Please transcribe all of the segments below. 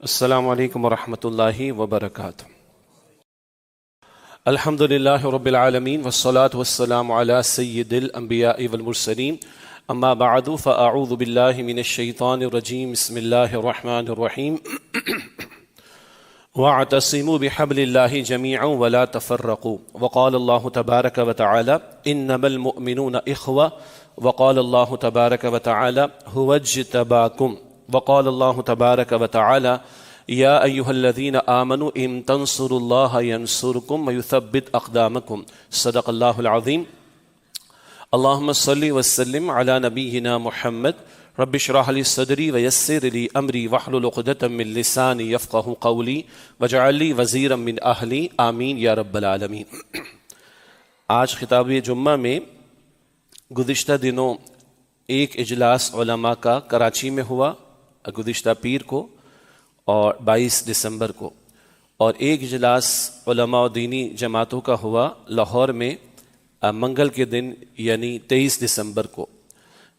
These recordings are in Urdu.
السلام علیکم ورحمۃ اللہ وبرکاتہ۔ الحمد للہ رب العالمین والصلاة والسلام علی سید الانبیاء والمرسلین، اما بعد فاعوذ باللہ من الشیطان الرجیم، بسم اللہ الرحمن الرحیم۔ واعتصموا بحبل اللہ جميعا ولا تفرقوا، وقال اللہ تبارک وتعالی انما المؤمنون اخوة، وقال اللہ تبارک وتعالی هو اجتباکم، وقال اللہ تبارک وتعالی یا ایہا الذین آمنوا ان تنصروا اللہ ینصرکم ویثبت اقدامکم، صدق اللہ العظیم۔ اللہم صلی وسلم علی نبینا محمد، رب اشرح لی صدری ویسر لی امری واحلل عقدۃ من لسانی یفقہوا قولی واجعل لی وزیرا من اہلی، آمین یا رب العالمین۔ آج خطاب جمعہ میں گزشتہ دنوں ایک اجلاس علماء کا کراچی میں ہوا گزشتہ پیر کو اور 22 دسمبر کو، اور ایک اجلاس علماء و دینی جماعتوں کا ہوا لاہور میں منگل کے دن یعنی 23 دسمبر کو۔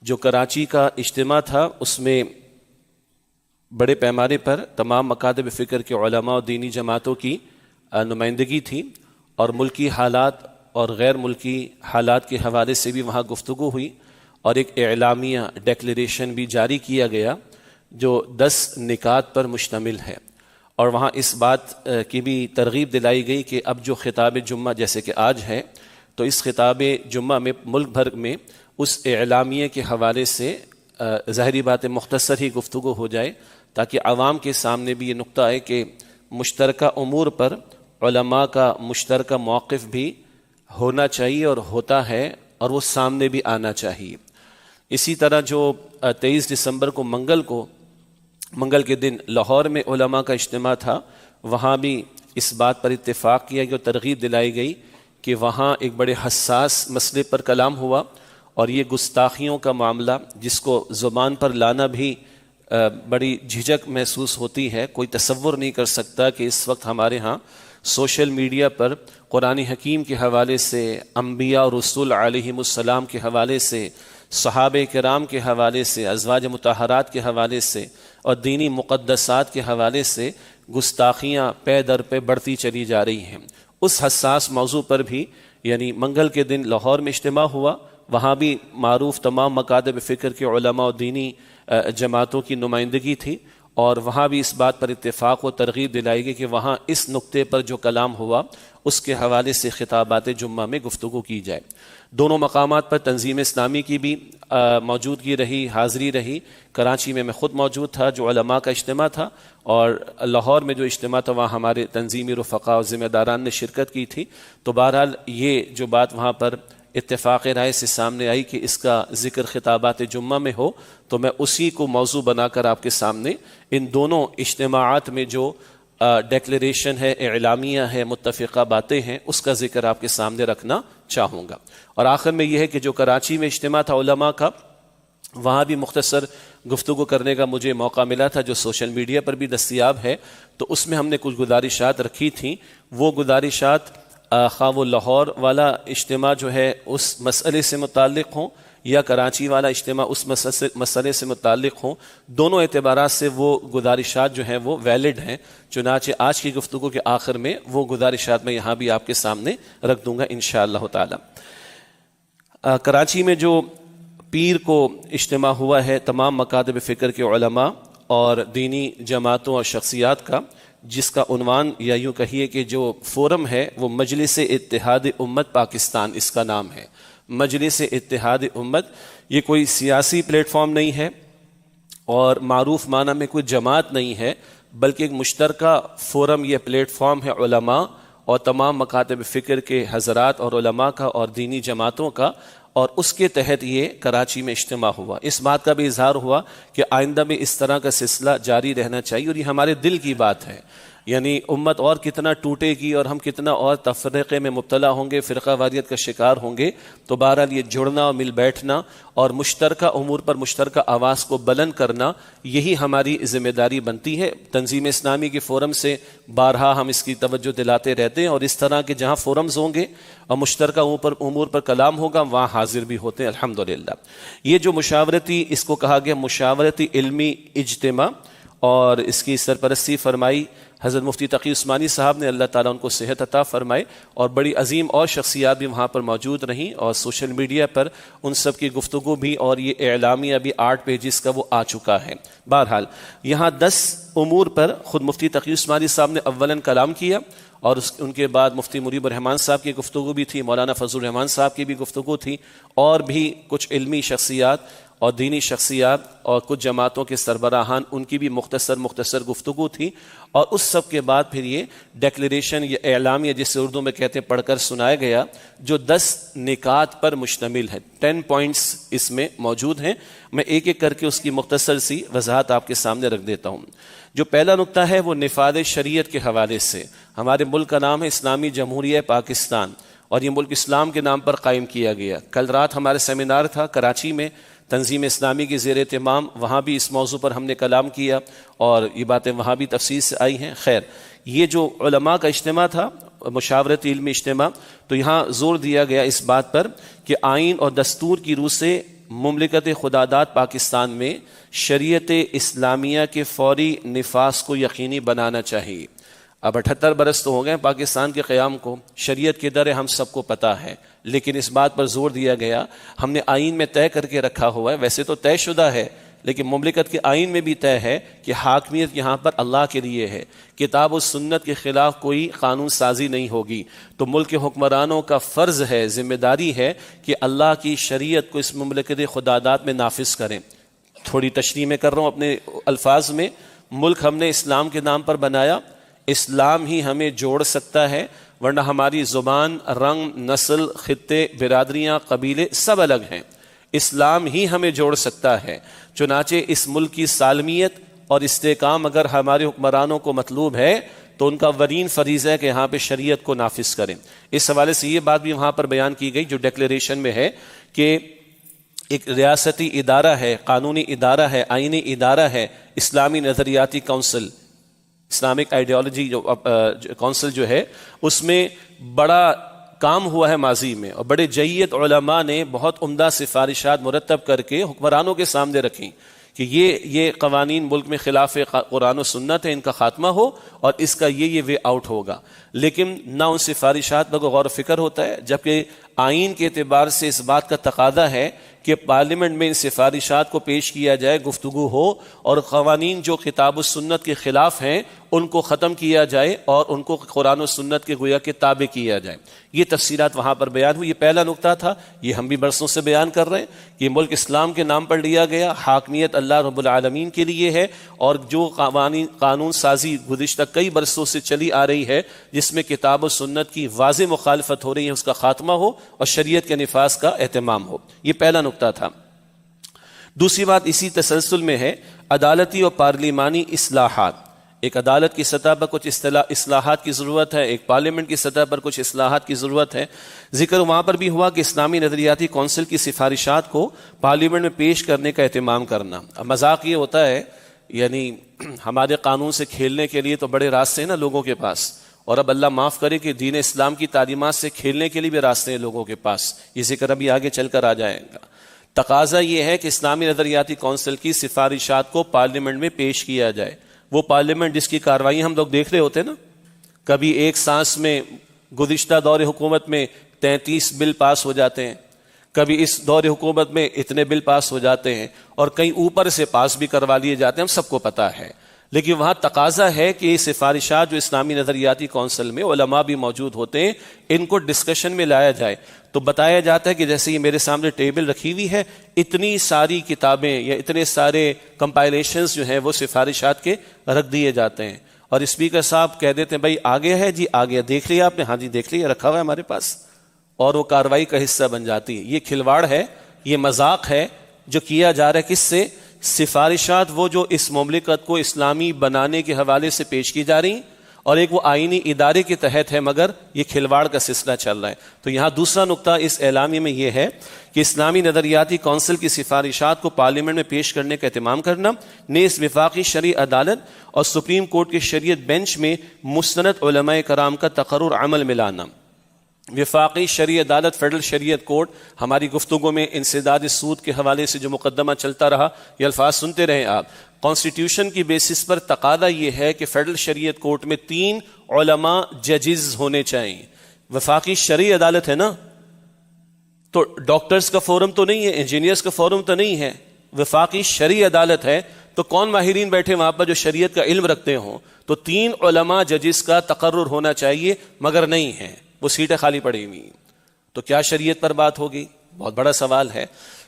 جو کراچی کا اجتماع تھا اس میں بڑے پیمانے پر تمام مکاتب فکر کے علماء و دینی جماعتوں کی نمائندگی تھی، اور ملکی حالات اور غیر ملکی حالات کے حوالے سے بھی وہاں گفتگو ہوئی، اور ایک اعلامیہ ڈیکلیریشن بھی جاری کیا گیا جو 10 نکات پر مشتمل ہے، اور وہاں اس بات کی بھی ترغیب دلائی گئی کہ اب جو خطاب جمعہ جیسے کہ آج ہے، تو اس خطاب جمعہ میں ملک بھر میں اس اعلامیہ کے حوالے سے ظاہری بات مختصر ہی گفتگو ہو جائے، تاکہ عوام کے سامنے بھی یہ نقطہ ہے کہ مشترکہ امور پر علماء کا مشترکہ موقف بھی ہونا چاہیے اور ہوتا ہے، اور وہ سامنے بھی آنا چاہیے۔ اسی طرح جو 23 دسمبر کو منگل کے دن لاہور میں علماء کا اجتماع تھا، وہاں بھی اس بات پر اتفاق کیا گیا اور ترغیب دلائی گئی کہ وہاں ایک بڑے حساس مسئلے پر کلام ہوا، اور یہ گستاخیوں کا معاملہ جس کو زبان پر لانا بھی بڑی جھجک محسوس ہوتی ہے۔ کوئی تصور نہیں کر سکتا کہ اس وقت ہمارے ہاں سوشل میڈیا پر قرآن حکیم کے حوالے سے، انبیاء اور رسول علیہم السلام کے حوالے سے، صحابہ کرام کے حوالے سے، ازواج مطہرات کے حوالے سے اور دینی مقدسات کے حوالے سے گستاخیاں پے در پہ بڑھتی چلی جا رہی ہیں۔ اس حساس موضوع پر بھی یعنی منگل کے دن لاہور میں اجتماع ہوا، وہاں بھی معروف تمام مکاتب فکر کے علماء و دینی جماعتوں کی نمائندگی تھی، اور وہاں بھی اس بات پر اتفاق و ترغیب دلائی گئی کہ وہاں اس نقطے پر جو کلام ہوا اس کے حوالے سے خطابات جمعہ میں گفتگو کی جائے۔ دونوں مقامات پر تنظیم اسلامی کی بھی موجودگی رہی، حاضری رہی۔ کراچی میں خود موجود تھا جو علماء کا اجتماع تھا، اور لاہور میں جو اجتماع تھا وہاں ہمارے تنظیمی رفقاء اور ذمہ داران نے شرکت کی تھی۔ تو بہرحال یہ جو بات وہاں پر اتفاق رائے سے سامنے آئی کہ اس کا ذکر خطابات جمعہ میں ہو، تو میں اسی کو موضوع بنا کر آپ کے سامنے ان دونوں اجتماعات میں جو ڈیکلیریشن ہے، اعلامیہ ہے، متفقہ باتیں ہیں، اس کا ذکر آپ کے سامنے رکھنا چاہوں گا۔ اور آخر میں یہ ہے کہ جو کراچی میں اجتماع تھا علماء کا، وہاں بھی مختصر گفتگو کرنے کا مجھے موقع ملا تھا جو سوشل میڈیا پر بھی دستیاب ہے۔ تو اس میں ہم نے کچھ گزارشات رکھی تھیں، وہ گزارشات خواہ وہ لاہور والا اجتماع جو ہے اس مسئلے سے متعلق ہوں یا کراچی والا اجتماع اس مسئلے سے متعلق ہوں، دونوں اعتبارات سے وہ گزارشات جو ہیں وہ ویلڈ ہیں۔ چنانچہ آج کی گفتگو کے آخر میں وہ گزارشات میں یہاں بھی آپ کے سامنے رکھ دوں گا انشاءاللہ تعالی۔ کراچی میں جو پیر کو اجتماع ہوا ہے تمام مکاتب فکر کے علماء اور دینی جماعتوں اور شخصیات کا، جس کا عنوان یا یوں کہیے کہ جو فورم ہے وہ مجلس اتحاد امت پاکستان، اس کا نام ہے مجلس اتحاد امت۔ یہ کوئی سیاسی پلیٹ فارم نہیں ہے اور معروف معنی میں کوئی جماعت نہیں ہے، بلکہ ایک مشترکہ فورم، یہ پلیٹ فارم ہے علماء اور تمام مکاتب فکر کے حضرات اور علماء کا اور دینی جماعتوں کا، اور اس کے تحت یہ کراچی میں اجتماع ہوا۔ اس بات کا بھی اظہار ہوا کہ آئندہ میں اس طرح کا سلسلہ جاری رہنا چاہیے، اور یہ ہمارے دل کی بات ہے۔ یعنی امت اور کتنا ٹوٹے گی اور ہم کتنا اور تفرقے میں مبتلا ہوں گے، فرقہ واریت کا شکار ہوں گے، تو بہرحال یہ جڑنا اور مل بیٹھنا اور مشترکہ امور پر مشترکہ آواز کو بلند کرنا، یہی ہماری ذمہ داری بنتی ہے۔ تنظیم اسلامی کے فورم سے بارہا ہم اس کی توجہ دلاتے رہتے ہیں، اور اس طرح کے جہاں فورمز ہوں گے اور مشترکہ امور پر کلام ہوگا وہاں حاضر بھی ہوتے ہیں الحمدللہ۔ یہ جو مشاورتی، اس کو کہا گیا مشاورتی علمی اجتماع، اور اس کی سرپرستی فرمائی حضرت مفتی تقی عثمانی صاحب نے، اللہ تعالیٰ ان کو صحت عطا فرمائے، اور بڑی عظیم اور شخصیات بھی وہاں پر موجود رہیں، اور سوشل میڈیا پر ان سب کی گفتگو بھی اور یہ اعلامیہ بھی 8 پیجز کا وہ آ چکا ہے۔ بہرحال یہاں 10 امور پر خود مفتی تقی عثمانی صاحب نے اولاً کلام کیا، اور ان کے بعد مفتی مریب الرحمان صاحب کی گفتگو بھی تھی، مولانا فضل الرحمان صاحب کی بھی گفتگو تھی، اور بھی کچھ علمی شخصیات اور دینی شخصیات اور کچھ جماعتوں کے سربراہان، ان کی بھی مختصر گفتگو تھی، اور اس سب کے بعد پھر یہ ڈیکلیریشن، یہ اعلامیہ جسے اردو میں کہتے ہیں، پڑھ کر سنایا گیا، جو 10 نکات پر مشتمل ہے۔ 10 پوائنٹس اس میں موجود ہیں، میں ایک ایک کر کے اس کی مختصر سی وضاحت آپ کے سامنے رکھ دیتا ہوں۔ جو پہلا نقطہ ہے وہ نفاذ شریعت کے حوالے سے۔ ہمارے ملک کا نام ہے اسلامی جمہوریہ پاکستان، اور یہ ملک اسلام کے نام پر قائم کیا گیا۔ کل رات ہمارے سیمینار تھا کراچی میں، تنظیم اسلامی کی زیر اہتمام، وہاں بھی اس موضوع پر ہم نے کلام کیا، اور یہ باتیں وہاں بھی تفصیل سے آئی ہیں۔ خیر، یہ جو علماء کا اجتماع تھا، مشاورتی علمی اجتماع، تو یہاں زور دیا گیا اس بات پر کہ آئین اور دستور کی روح سے مملکت خداداد پاکستان میں شریعت اسلامیہ کے فوری نفاذ کو یقینی بنانا چاہیے۔ اب 78 برس تو ہو گئے پاکستان کے قیام کو، شریعت کے در ہم سب کو پتہ ہے، لیکن اس بات پر زور دیا گیا، ہم نے آئین میں طے کر کے رکھا ہوا ہے، ویسے تو طے شدہ ہے، لیکن مملکت کے آئین میں بھی طے ہے کہ حاکمیت یہاں پر اللہ کے لیے ہے، کتاب و سنت کے خلاف کوئی قانون سازی نہیں ہوگی، تو ملک کے حکمرانوں کا فرض ہے، ذمہ داری ہے کہ اللہ کی شریعت کو اس مملکت خداداد میں نافذ کریں۔ تھوڑی تشریح میں کر رہا ہوں اپنے الفاظ میں۔ ملک ہم نے اسلام کے نام پر بنایا، اسلام ہی ہمیں جوڑ سکتا ہے، ورنہ ہماری زبان، رنگ، نسل، خطے، برادریاں، قبیلے سب الگ ہیں، اسلام ہی ہمیں جوڑ سکتا ہے۔ چنانچہ اس ملک کی سالمیت اور استحکام اگر ہمارے حکمرانوں کو مطلوب ہے تو ان کا ورین فریضہ ہے کہ یہاں پہ شریعت کو نافذ کریں۔ اس حوالے سے یہ بات بھی وہاں پر بیان کی گئی جو ڈیکلیریشن میں ہے کہ ایک ریاستی ادارہ ہے، قانونی ادارہ ہے، آئینی ادارہ ہے، اسلامی نظریاتی کونسل، اسلامک آئیڈیالوجی جو کونسل جو ہے، اس میں بڑا کام ہوا ہے ماضی میں، اور بڑے جید علماء نے بہت عمدہ سفارشات مرتب کر کے حکمرانوں کے سامنے رکھیں کہ یہ قوانین ملک میں خلاف قرآن و سنت ہے، ان کا خاتمہ ہو، اور اس کا یہ وے آؤٹ ہوگا۔ لیکن نہ ان سفارشات پر غور و فکر ہوتا ہے، جبکہ آئین کے اعتبار سے اس بات کا تقاضا ہے کہ پارلیمنٹ میں ان سفارشات کو پیش کیا جائے، گفتگو ہو، اور قوانین جو کتاب و سنت کے خلاف ہیں ان کو ختم کیا جائے اور ان کو قرآن و سنت کے گویا کے تابع کیا جائے۔ یہ تفصیلات وہاں پر بیان ہوئی۔ یہ پہلا نقطہ تھا، یہ ہم بھی برسوں سے بیان کر رہے ہیں کہ ملک اسلام کے نام پر لیا گیا، حاکمیت اللہ رب العالمین کے لیے ہے، اور جو قانون سازی گزشتہ کئی برسوں سے چلی آ رہی ہے جس میں کتاب و سنت کی واضح مخالفت ہو رہی ہے، اس کا خاتمہ ہو اور شریعت کے نفاذ کا اہتمام ہو۔ یہ پہلا نقطہ تھا۔ دوسری بات اسی تسلسل میں ہے، عدالتی اور پارلیمانی اصلاحات۔ ایک عدالت کی سطح پر کچھ اصلاحات کی ضرورت ہے، ایک پارلیمنٹ کی سطح پر کچھ اصلاحات کی ضرورت ہے۔ ذکر وہاں پر بھی ہوا کہ اسلامی نظریاتی کونسل کی سفارشات کو پارلیمنٹ میں پیش کرنے کا اہتمام کرنا۔ اب مذاق یہ ہوتا ہے، یعنی ہمارے قانون سے کھیلنے کے لیے تو بڑے راستے ہیں نا لوگوں کے پاس، اور اب اللہ معاف کرے کہ دین اسلام کی تعلیمات سے کھیلنے کے لیے بھی راستے ہیں لوگوں کے پاس، یہ ذکر ابھی آگے چل کر آ جائے گا۔ تقاضا یہ ہے کہ اسلامی نظریاتی کونسل کی سفارشات کو پارلیمنٹ میں پیش کیا جائے۔ وہ پارلیمنٹ جس کی کارروائی ہم لوگ دیکھ رہے ہوتے ہیں نا، کبھی ایک سانس میں گزشتہ دور حکومت میں 33 بل پاس ہو جاتے ہیں، کبھی اس دور حکومت میں اتنے بل پاس ہو جاتے ہیں، اور کہیں اوپر سے پاس بھی کروا لیے جاتے ہیں، ہم سب کو پتہ ہے۔ لیکن وہاں تقاضا ہے کہ یہ سفارشات جو اسلامی نظریاتی کونسل میں علماء بھی موجود ہوتے ہیں، ان کو ڈسکشن میں لایا جائے۔ تو بتایا جاتا ہے کہ جیسے یہ میرے سامنے ٹیبل رکھی ہوئی ہے، اتنی ساری کتابیں یا اتنے سارے کمپائلیشنز جو ہیں وہ سفارشات کے رکھ دیے جاتے ہیں، اور اسپیکر صاحب کہہ دیتے ہیں بھائی آگے ہے جی، آگے دیکھ لیا آپ نے؟ ہاں جی دیکھ لیا، رکھا ہوا ہے ہمارے پاس، اور وہ کارروائی کا حصہ بن جاتی ہے۔ یہ کھلواڑ ہے، یہ مذاق ہے جو کیا جا رہا ہے۔ کس سے؟ سفارشات وہ جو اس مملکت کو اسلامی بنانے کے حوالے سے پیش کی جا رہی، اور ایک وہ آئینی ادارے کے تحت ہے، مگر یہ کھلواڑ کا سلسلہ چل رہا ہے۔ تو یہاں دوسرا نقطہ اس اعلامیے میں یہ ہے کہ اسلامی نظریاتی کونسل کی سفارشات کو پارلیمنٹ میں پیش کرنے کا اہتمام کرنا، نیز وفاقی شرعی عدالت اور سپریم کورٹ کے شریعت بینچ میں مستند علماء کرام کا تقرر عمل میں لانا۔ وفاقی شرعی عدالت فیڈرل شریعت کورٹ، ہماری گفتگو میں انسداد سود کے حوالے سے جو مقدمہ چلتا رہا یہ الفاظ سنتے رہیں آپ. کانسٹیٹیوشن کی بیسس پر تقاضا یہ ہے کہ فیڈرل شریعت کورٹ میں 3 علماء ججز ہونے چاہیے. وفاقی شرعی عدالت ہے نا، تو ڈاکٹرز کا فورم تو نہیں ہے، انجینئرز کا فورم تو نہیں ہے، وفاقی شرعی عدالت ہے. تو کون ماہرین بیٹھے وہاں پر جو شریعت کا علم رکھتے ہوں؟ تو 3 علماء ججز کا تقرر ہونا چاہیے، مگر نہیں ہے، وہ سیٹیں خالی پڑی ہوئی. تو کیا شریعت پر بات ہوگی؟ بہت بڑا سوال ہے.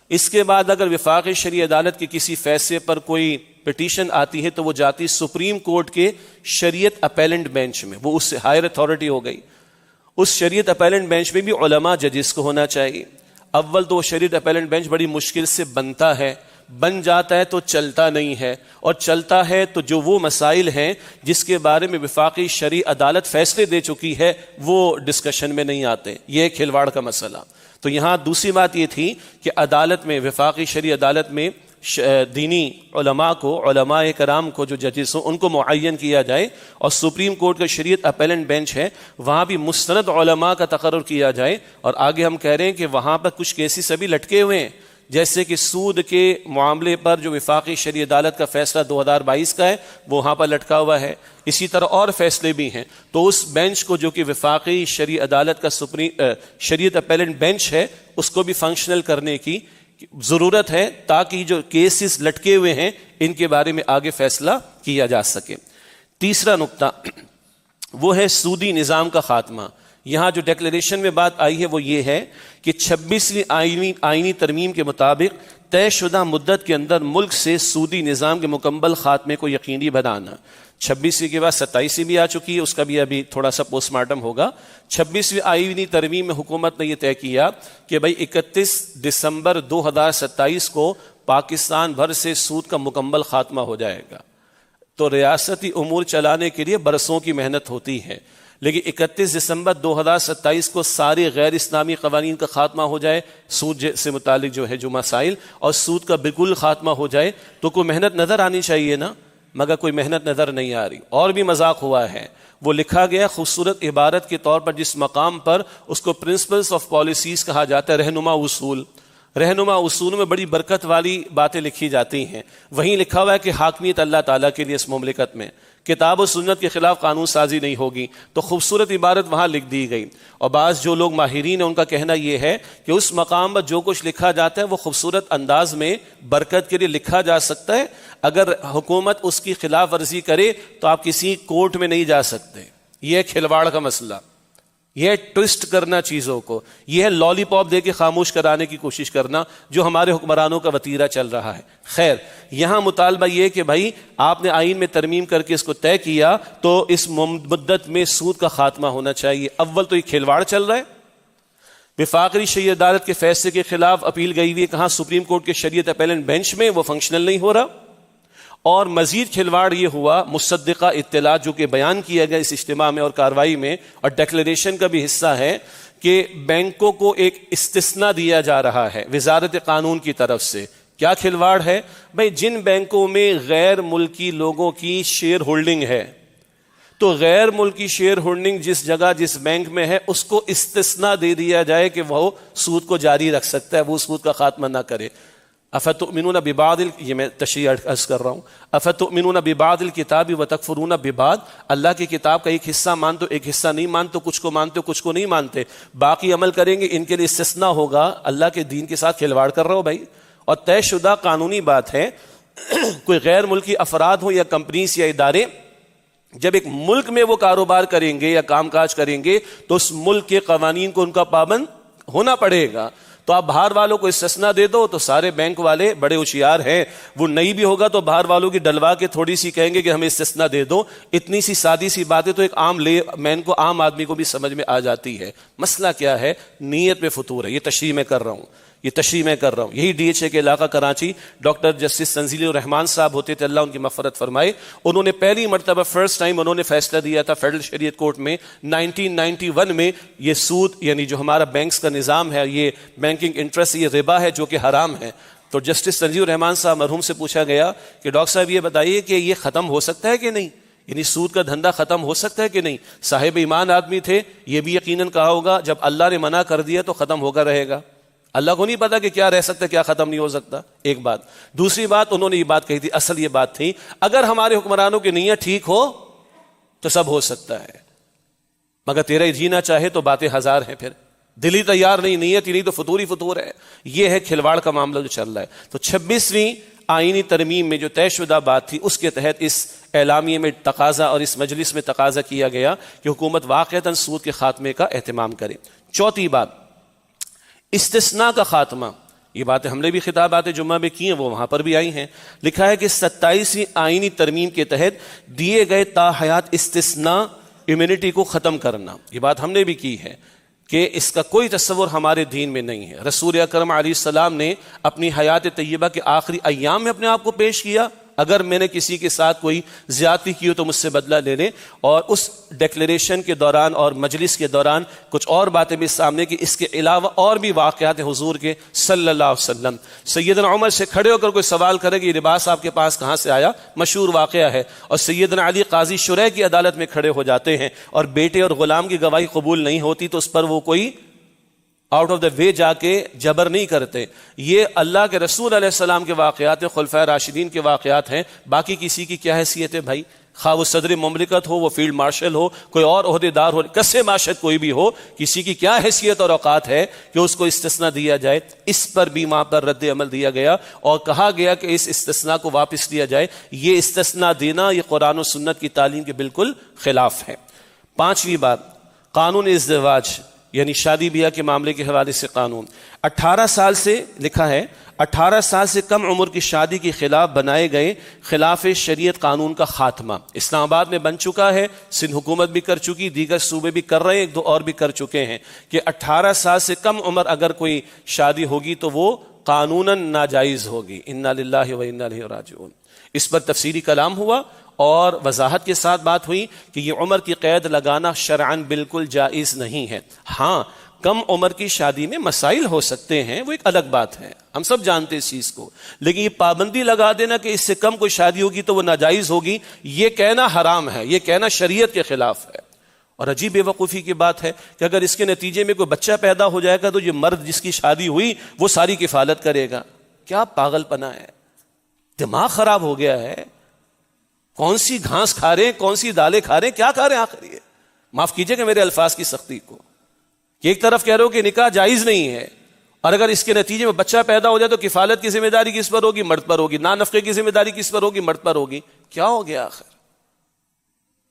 اس کے بعد اگر وفاقی شرعی عدالت کے کسی فیصلے پر کوئی پٹیشن آتی ہے تو وہ جاتی سپریم کورٹ کے شریعت اپیلنٹ بینچ میں، وہ اس سے ہائر اتھارٹی ہو گئی. اس شریعت اپیلنٹ بینچ میں بھی علماء ججز کو ہونا چاہیے. اول تو وہ شریعت اپیلنٹ بینچ بڑی مشکل سے بنتا ہے، بن جاتا ہے تو چلتا نہیں ہے، اور چلتا ہے تو جو وہ مسائل ہیں جس کے بارے میں وفاقی شرعی عدالت فیصلے دے چکی ہے وہ ڈسکشن میں نہیں آتے. یہ ایک کھلواڑ کا مسئلہ. تو یہاں دوسری بات یہ تھی کہ عدالت میں، وفاقی شرعی عدالت میں دینی علماء کو، علماء کرام کو جو ججز ہوں ان کو معین کیا جائے، اور سپریم کورٹ کا شریعت اپیلنٹ بینچ ہے وہاں بھی مستند علماء کا تقرر کیا جائے. اور آگے ہم کہہ رہے ہیں کہ وہاں پر کچھ کیسز ابھی لٹکے ہوئے ہیں، جیسے کہ سود کے معاملے پر جو وفاقی شرعی عدالت کا فیصلہ 2022 کا ہے وہ وہاں پر لٹکا ہوا ہے. اسی طرح اور فیصلے بھی ہیں. تو اس بینچ کو جو کہ وفاقی شرعی عدالت کا شریعت اپیلنٹ بینچ ہے اس کو بھی فنکشنل کرنے کی ضرورت ہے، تاکہ جو کیسز لٹکے ہوئے ہیں ان کے بارے میں آگے فیصلہ کیا جا سکے. تیسرا نقطہ وہ ہے سودی نظام کا خاتمہ. یہاں جو ڈیکلیریشن میں بات آئی ہے وہ یہ ہے کہ 26ویں آئینی ترمیم کے مطابق طے شدہ مدت کے اندر ملک سے سودی نظام کے مکمل خاتمے کو یقینی بنانا. 26ویں کے بعد 27ویں بھی آ چکی ہے، اس کا بھی ابھی تھوڑا سا پوسٹ مارٹم ہوگا. 26ویں آئینی ترمیم میں حکومت نے یہ طے کیا کہ بھائی 31 دسمبر 2027 کو پاکستان بھر سے سود کا مکمل خاتمہ ہو جائے گا. تو ریاستی امور چلانے کے لیے برسوں کی محنت ہوتی ہے، لیکن 31 دسمبر 2027 کو سارے غیر اسلامی قوانین کا خاتمہ ہو جائے، سود سے متعلق جو ہے جو مسائل، اور سود کا بالکل خاتمہ ہو جائے تو کوئی محنت نظر آنی چاہیے نا، مگر کوئی محنت نظر نہیں آ رہی. اور بھی مذاق ہوا ہے، وہ لکھا گیا خوبصورت عبارت کے طور پر جس مقام پر اس کو پرنسپلز آف پالیسیز کہا جاتا ہے، رہنما اصول. رہنما اصول میں بڑی برکت والی باتیں لکھی جاتی ہیں. وہیں لکھا ہوا ہے کہ حاکمیت اللہ تعالیٰ کے لیے اس مملکت میں، کتاب و سنت کے خلاف قانون سازی نہیں ہوگی. تو خوبصورت عبارت وہاں لکھ دی گئی. اور بعض جو لوگ ماہرین ہیں ان کا کہنا یہ ہے کہ اس مقام پر جو کچھ لکھا جاتا ہے وہ خوبصورت انداز میں برکت کے لیے لکھا جا سکتا ہے، اگر حکومت اس کی خلاف ورزی کرے تو آپ کسی کورٹ میں نہیں جا سکتے. یہ کھلواڑ کا مسئلہ، یہ ٹوسٹ کرنا چیزوں کو، یہ ہے لالی پاپ دے کے خاموش کرانے کی کوشش کرنا جو ہمارے حکمرانوں کا وتیرہ چل رہا ہے. خیر، یہاں مطالبہ یہ کہ بھائی آپ نے آئین میں ترمیم کر کے اس کو طے کیا تو اس مدت میں سود کا خاتمہ ہونا چاہیے. اول تو یہ کھلواڑ چل رہا ہے. وفاقی شرعی عدالت کے فیصلے کے خلاف اپیل گئی ہوئی ہے کہاں؟ سپریم کورٹ کے شریعت اپیلنٹ بینچ میں، وہ فنکشنل نہیں ہو رہا. اور مزید کھلواڑ یہ ہوا، مصدقہ اطلاعات جو کہ بیان کیا گیا اس اجتماع میں اور کارروائی میں اور ڈیکلیریشن کا بھی حصہ ہے، کہ بینکوں کو ایک استثناء دیا جا رہا ہے وزارت قانون کی طرف سے. کیا کھلواڑ ہے؟ بھائی جن بینکوں میں غیر ملکی لوگوں کی شیئر ہولڈنگ ہے تو غیر ملکی شیئر ہولڈنگ جس جگہ جس بینک میں ہے اس کو استثناء دے دیا جائے کہ وہ سود کو جاری رکھ سکتا ہے، وہ سود کا خاتمہ نہ کرے. افتؤمنون ببعض، یہ میں تشریح عرض کر رہا ہوں، افتؤمنون ببعض الکتاب وتکفرون ببعض، اللہ کی کتاب کا ایک حصہ مانتے ہو ایک حصہ نہیں مانتے، کچھ کو مانتے ہو کچھ کو نہیں مانتے، باقی عمل کریں گے، ان کے لیے استثناء ہوگا. اللہ کے دین کے ساتھ کھلواڑ کر رہا ہو بھائی. اور طے شدہ قانونی بات ہے کوئی غیر ملکی افراد ہوں یا کمپنیز یا ادارے جب ایک ملک میں وہ کاروبار کریں گے یا کام کاج کریں گے تو اس ملک کے قوانین کو ان کا پابند ہونا پڑے گا. تو آپ باہر والوں کو استثناء دے دو تو سارے بینک والے بڑے ہوشیار ہیں، وہ نہیں بھی ہوگا تو باہر والوں کی ڈلوا کے تھوڑی سی کہیں گے کہ ہمیں استثناء دے دو. اتنی سی سادی سی باتیں تو ایک عام لے مین کو، عام آدمی کو بھی سمجھ میں آ جاتی ہے. مسئلہ کیا ہے؟ نیت میں فطور ہے. یہ تشریح میں کر رہا ہوں. یہی ڈی ایچ اے کے علاقہ کراچی ڈاکٹر جسٹس تنزیل الرحمان صاحب ہوتے تھے، اللہ ان کی مغفرت فرمائے. انہوں نے پہلی مرتبہ فرسٹ ٹائم انہوں نے فیصلہ دیا تھا فیڈرل شریعت کورٹ میں 1991 میں، یہ سود یعنی جو ہمارا بینکس کا نظام ہے، یہ بینکنگ انٹرسٹ، یہ ربا ہے جو کہ حرام ہے. تو جسٹس تنزیل الرحمان صاحب مرحوم سے پوچھا گیا کہ ڈاکٹر صاحب یہ بتائیے کہ یہ ختم ہو سکتا ہے کہ نہیں، یعنی سود کا دھندا ختم ہو سکتا ہے کہ نہیں؟ صاحب ایمان آدمی تھے، یہ بھی یقیناً کہا ہوگا جب اللہ نے منع کر دیا تو ختم ہوگا رہے گا. اللہ کو نہیں پتا کہ کیا رہ سکتا ہے کیا ختم نہیں ہو سکتا. ایک بات. دوسری بات انہوں نے یہ بات کہی تھی، اصل یہ بات تھی اگر ہمارے حکمرانوں کی نیت ٹھیک ہو تو سب ہو سکتا ہے، مگر تیرا جینا چاہے تو باتیں ہزار ہیں، پھر دلی تیار نہیں، نیت ہی نہیں تو فطور ہی فطور ہے. یہ ہے کھلواڑ کا معاملہ جو چل رہا ہے. تو 26ویں آئینی ترمیم میں جو طے شدہ بات تھی اس کے تحت اس اعلامیے میں تقاضا اور اس مجلس میں تقاضا کیا گیا کہ حکومت واقعتاً سود کے خاتمے کا اہتمام کرے. چوتھی بات، استثناء کا خاتمہ. یہ باتیں ہم نے بھی خطابات جمعہ میں کی ہیں، وہ وہاں پر بھی آئی ہیں. لکھا ہے کہ 27ویں آئینی ترمیم کے تحت دیے گئے تاحیات استثناء امیونٹی کو ختم کرنا. یہ بات ہم نے بھی کی ہے کہ اس کا کوئی تصور ہمارے دین میں نہیں ہے. رسول اکرم علیہ السلام نے اپنی حیات طیبہ کے آخری ایام میں اپنے آپ کو پیش کیا، اگر میں نے کسی کے ساتھ کوئی زیادتی کی ہو تو مجھ سے بدلہ لے لیں. اور اس ڈیکلیریشن کے دوران اور مجلس کے دوران کچھ اور باتیں بھی سامنے کی. اس کے علاوہ اور بھی واقعات حضور کے صلی اللہ علیہ وسلم. سیدنا عمر سے کھڑے ہو کر کوئی سوال کرے کہ یہ لباس آپ کے پاس کہاں سے آیا، مشہور واقعہ ہے. اور سیدنا علی قاضی شرح کی عدالت میں کھڑے ہو جاتے ہیں اور بیٹے اور غلام کی گواہی قبول نہیں ہوتی تو اس پر وہ کوئی آؤٹ آف دا وے جا کے جبر نہیں کرتے. یہ اللہ کے رسول علیہ السلام کے واقعات ہیں، خلفائے راشدین کے واقعات ہیں. باقی کسی کی کیا حیثیت ہے بھائی؟ خواہ وہ صدر مملکت ہو، وہ فیلڈ مارشل ہو، کوئی اور عہدیدار ہو، کسے معاشرت کوئی بھی ہو، کسی کی کیا حیثیت اور اوقات ہے کہ اس کو استثناء دیا جائے؟ اس پر بھی وہاں پر رد عمل دیا گیا اور کہا گیا کہ اس استثناء کو واپس لیا جائے. یہ استثناء دینا یہ قرآن و سنت کی تعلیم کے بالکل خلاف ہے. پانچویں بات، قانون ازدواج یعنی شادی بیاہ کے معاملے کے حوالے سے قانون. 18 سال سے لکھا ہے 18 سال سے کم عمر کی شادی کے خلاف بنائے گئے خلاف شریعت قانون کا خاتمہ. اسلام آباد میں بن چکا ہے، سندھ حکومت بھی کر چکی، دیگر صوبے بھی کر رہے ہیں، ایک دو اور بھی کر چکے ہیں کہ 18 سال سے کم عمر اگر کوئی شادی ہوگی تو وہ قانوناً ناجائز ہوگی. انا للہ و انا الیہ راجعون. اس پر تفصیلی کلام ہوا اور وضاحت کے ساتھ بات ہوئی کہ یہ عمر کی قید لگانا شرعاً بالکل جائز نہیں ہے. ہاں کم عمر کی شادی میں مسائل ہو سکتے ہیں، وہ ایک الگ بات ہے، ہم سب جانتے ہیں اس چیز کو، لیکن یہ پابندی لگا دینا کہ اس سے کم کوئی شادی ہوگی تو وہ ناجائز ہوگی، یہ کہنا حرام ہے، یہ کہنا شریعت کے خلاف ہے. اور عجیب بے وقوفی کی بات ہے کہ اگر اس کے نتیجے میں کوئی بچہ پیدا ہو جائے گا تو یہ مرد جس کی شادی ہوئی وہ ساری کفالت کرے گا. کیا پاگل پنا ہے، دماغ خراب ہو گیا ہے. کون سی گھاس کھا رہے ہیں، کون سی دالیں کھا رہے ہیں، کیا کھا رہے ہیں آخر؟ یہ معاف کیجئے کہ میرے الفاظ کی سختی کو، کہ ایک طرف کہہ رہے ہو کہ نکاح جائز نہیں ہے اور اگر اس کے نتیجے میں بچہ پیدا ہو جائے تو کفالت کی ذمہ داری کس پر ہوگی؟ مرد پر ہوگی. نان نفقے کی ذمہ داری کس پر ہوگی؟ مرد پر ہوگی. کیا ہو گیا آخر؟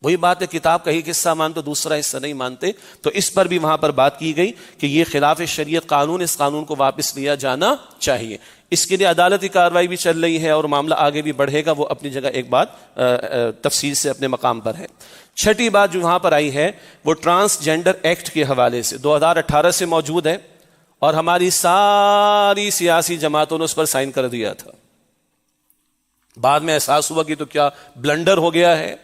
وہی بات ہے، کتاب کا ایک حصہ مانتے دوسرا حصہ نہیں مانتے. تو اس پر بھی وہاں پر بات کی گئی کہ یہ خلاف شریعت قانون، اس قانون کو واپس لیا جانا چاہیے. اس کے لیے عدالتی کارروائی بھی چل رہی ہے اور معاملہ آگے بھی بڑھے گا، وہ اپنی جگہ ایک بات تفصیل سے اپنے مقام پر ہے. چھٹی بات جو وہاں پر آئی ہے وہ ٹرانسجینڈر ایکٹ کے حوالے سے 2018 سے موجود ہے اور ہماری ساری سیاسی جماعتوں نے اس پر سائن کر دیا تھا. بعد میں احساس ہوا کہ تو کیا بلنڈر ہو گیا ہے.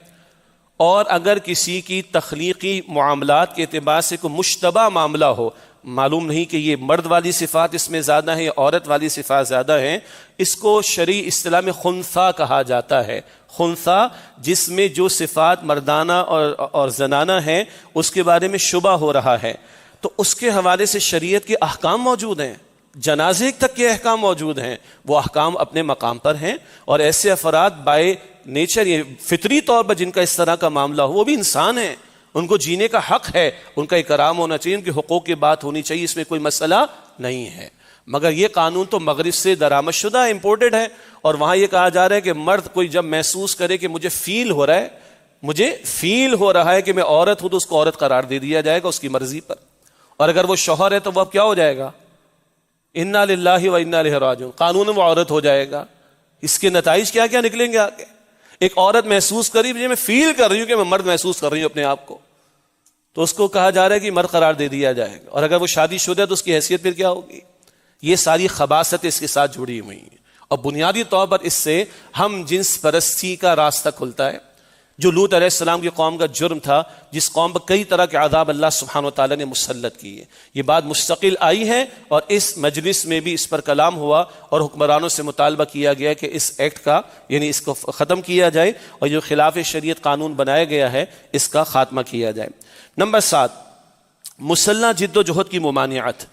اور اگر کسی کی تخلیقی معاملات کے اعتبار سے کوئی مشتبہ معاملہ ہو، معلوم نہیں کہ یہ مرد والی صفات اس میں زیادہ ہیں یا عورت والی صفات زیادہ ہیں، اس کو شرعی اصطلاح میں خنثیٰ کہا جاتا ہے. خنثیٰ جس میں جو صفات مردانہ اور زنانہ ہیں اس کے بارے میں شبہ ہو رہا ہے، تو اس کے حوالے سے شریعت کے احکام موجود ہیں، جنازے تک کے احکام موجود ہیں. وہ احکام اپنے مقام پر ہیں اور ایسے افراد بائی نیچر یہ فطری طور پر جن کا اس طرح کا معاملہ ہو وہ بھی انسان ہیں، ان کو جینے کا حق ہے، ان کا اکرام ہونا چاہیے، ان کے حقوق کی بات ہونی چاہیے، اس میں کوئی مسئلہ نہیں ہے. مگر یہ قانون تو مغرب سے درآمد شدہ امپورٹڈ ہے اور وہاں یہ کہا جا رہا ہے کہ مرد کوئی جب محسوس کرے کہ مجھے فیل ہو رہا ہے کہ میں عورت ہوں تو اس کو عورت قرار دے دیا جائے گا اس کی مرضی پر. اور اگر وہ شوہر ہے تو وہ اب کیا ہو جائے گا؟ انا للہ و انا الیہ راجعون، قانون وہ عورت ہو جائے گا. اس کے نتائج کیا کیا نکلیں گے آگے؟ ایک عورت محسوس کری مجھے میں فیل کر رہی ہوں کہ میں مرد محسوس کر رہی ہوں اپنے آپ کو، تو اس کو کہا جا رہا ہے کہ مرد قرار دے دیا جائے گا. اور اگر وہ شادی شدہ ہے تو اس کی حیثیت پھر کیا ہوگی؟ یہ ساری خباثت اس کے ساتھ جڑی ہوئی ہیں اور بنیادی طور پر اس سے ہم جنس پرستی کا راستہ کھلتا ہے. جو لوط علیہ السلام کی قوم کا جرم تھا، جس قوم پر کئی طرح کے عذاب اللہ سبحانہ و تعالیٰ نے مسلط کیے. یہ بات مستقل آئی ہے اور اس مجلس میں بھی اس پر کلام ہوا اور حکمرانوں سے مطالبہ کیا گیا کہ اس ایکٹ کا یعنی اس کو ختم کیا جائے اور جو خلاف شریعت قانون بنایا گیا ہے اس کا خاتمہ کیا جائے. نمبر 7، مسلح جد و جہد کی ممانعت.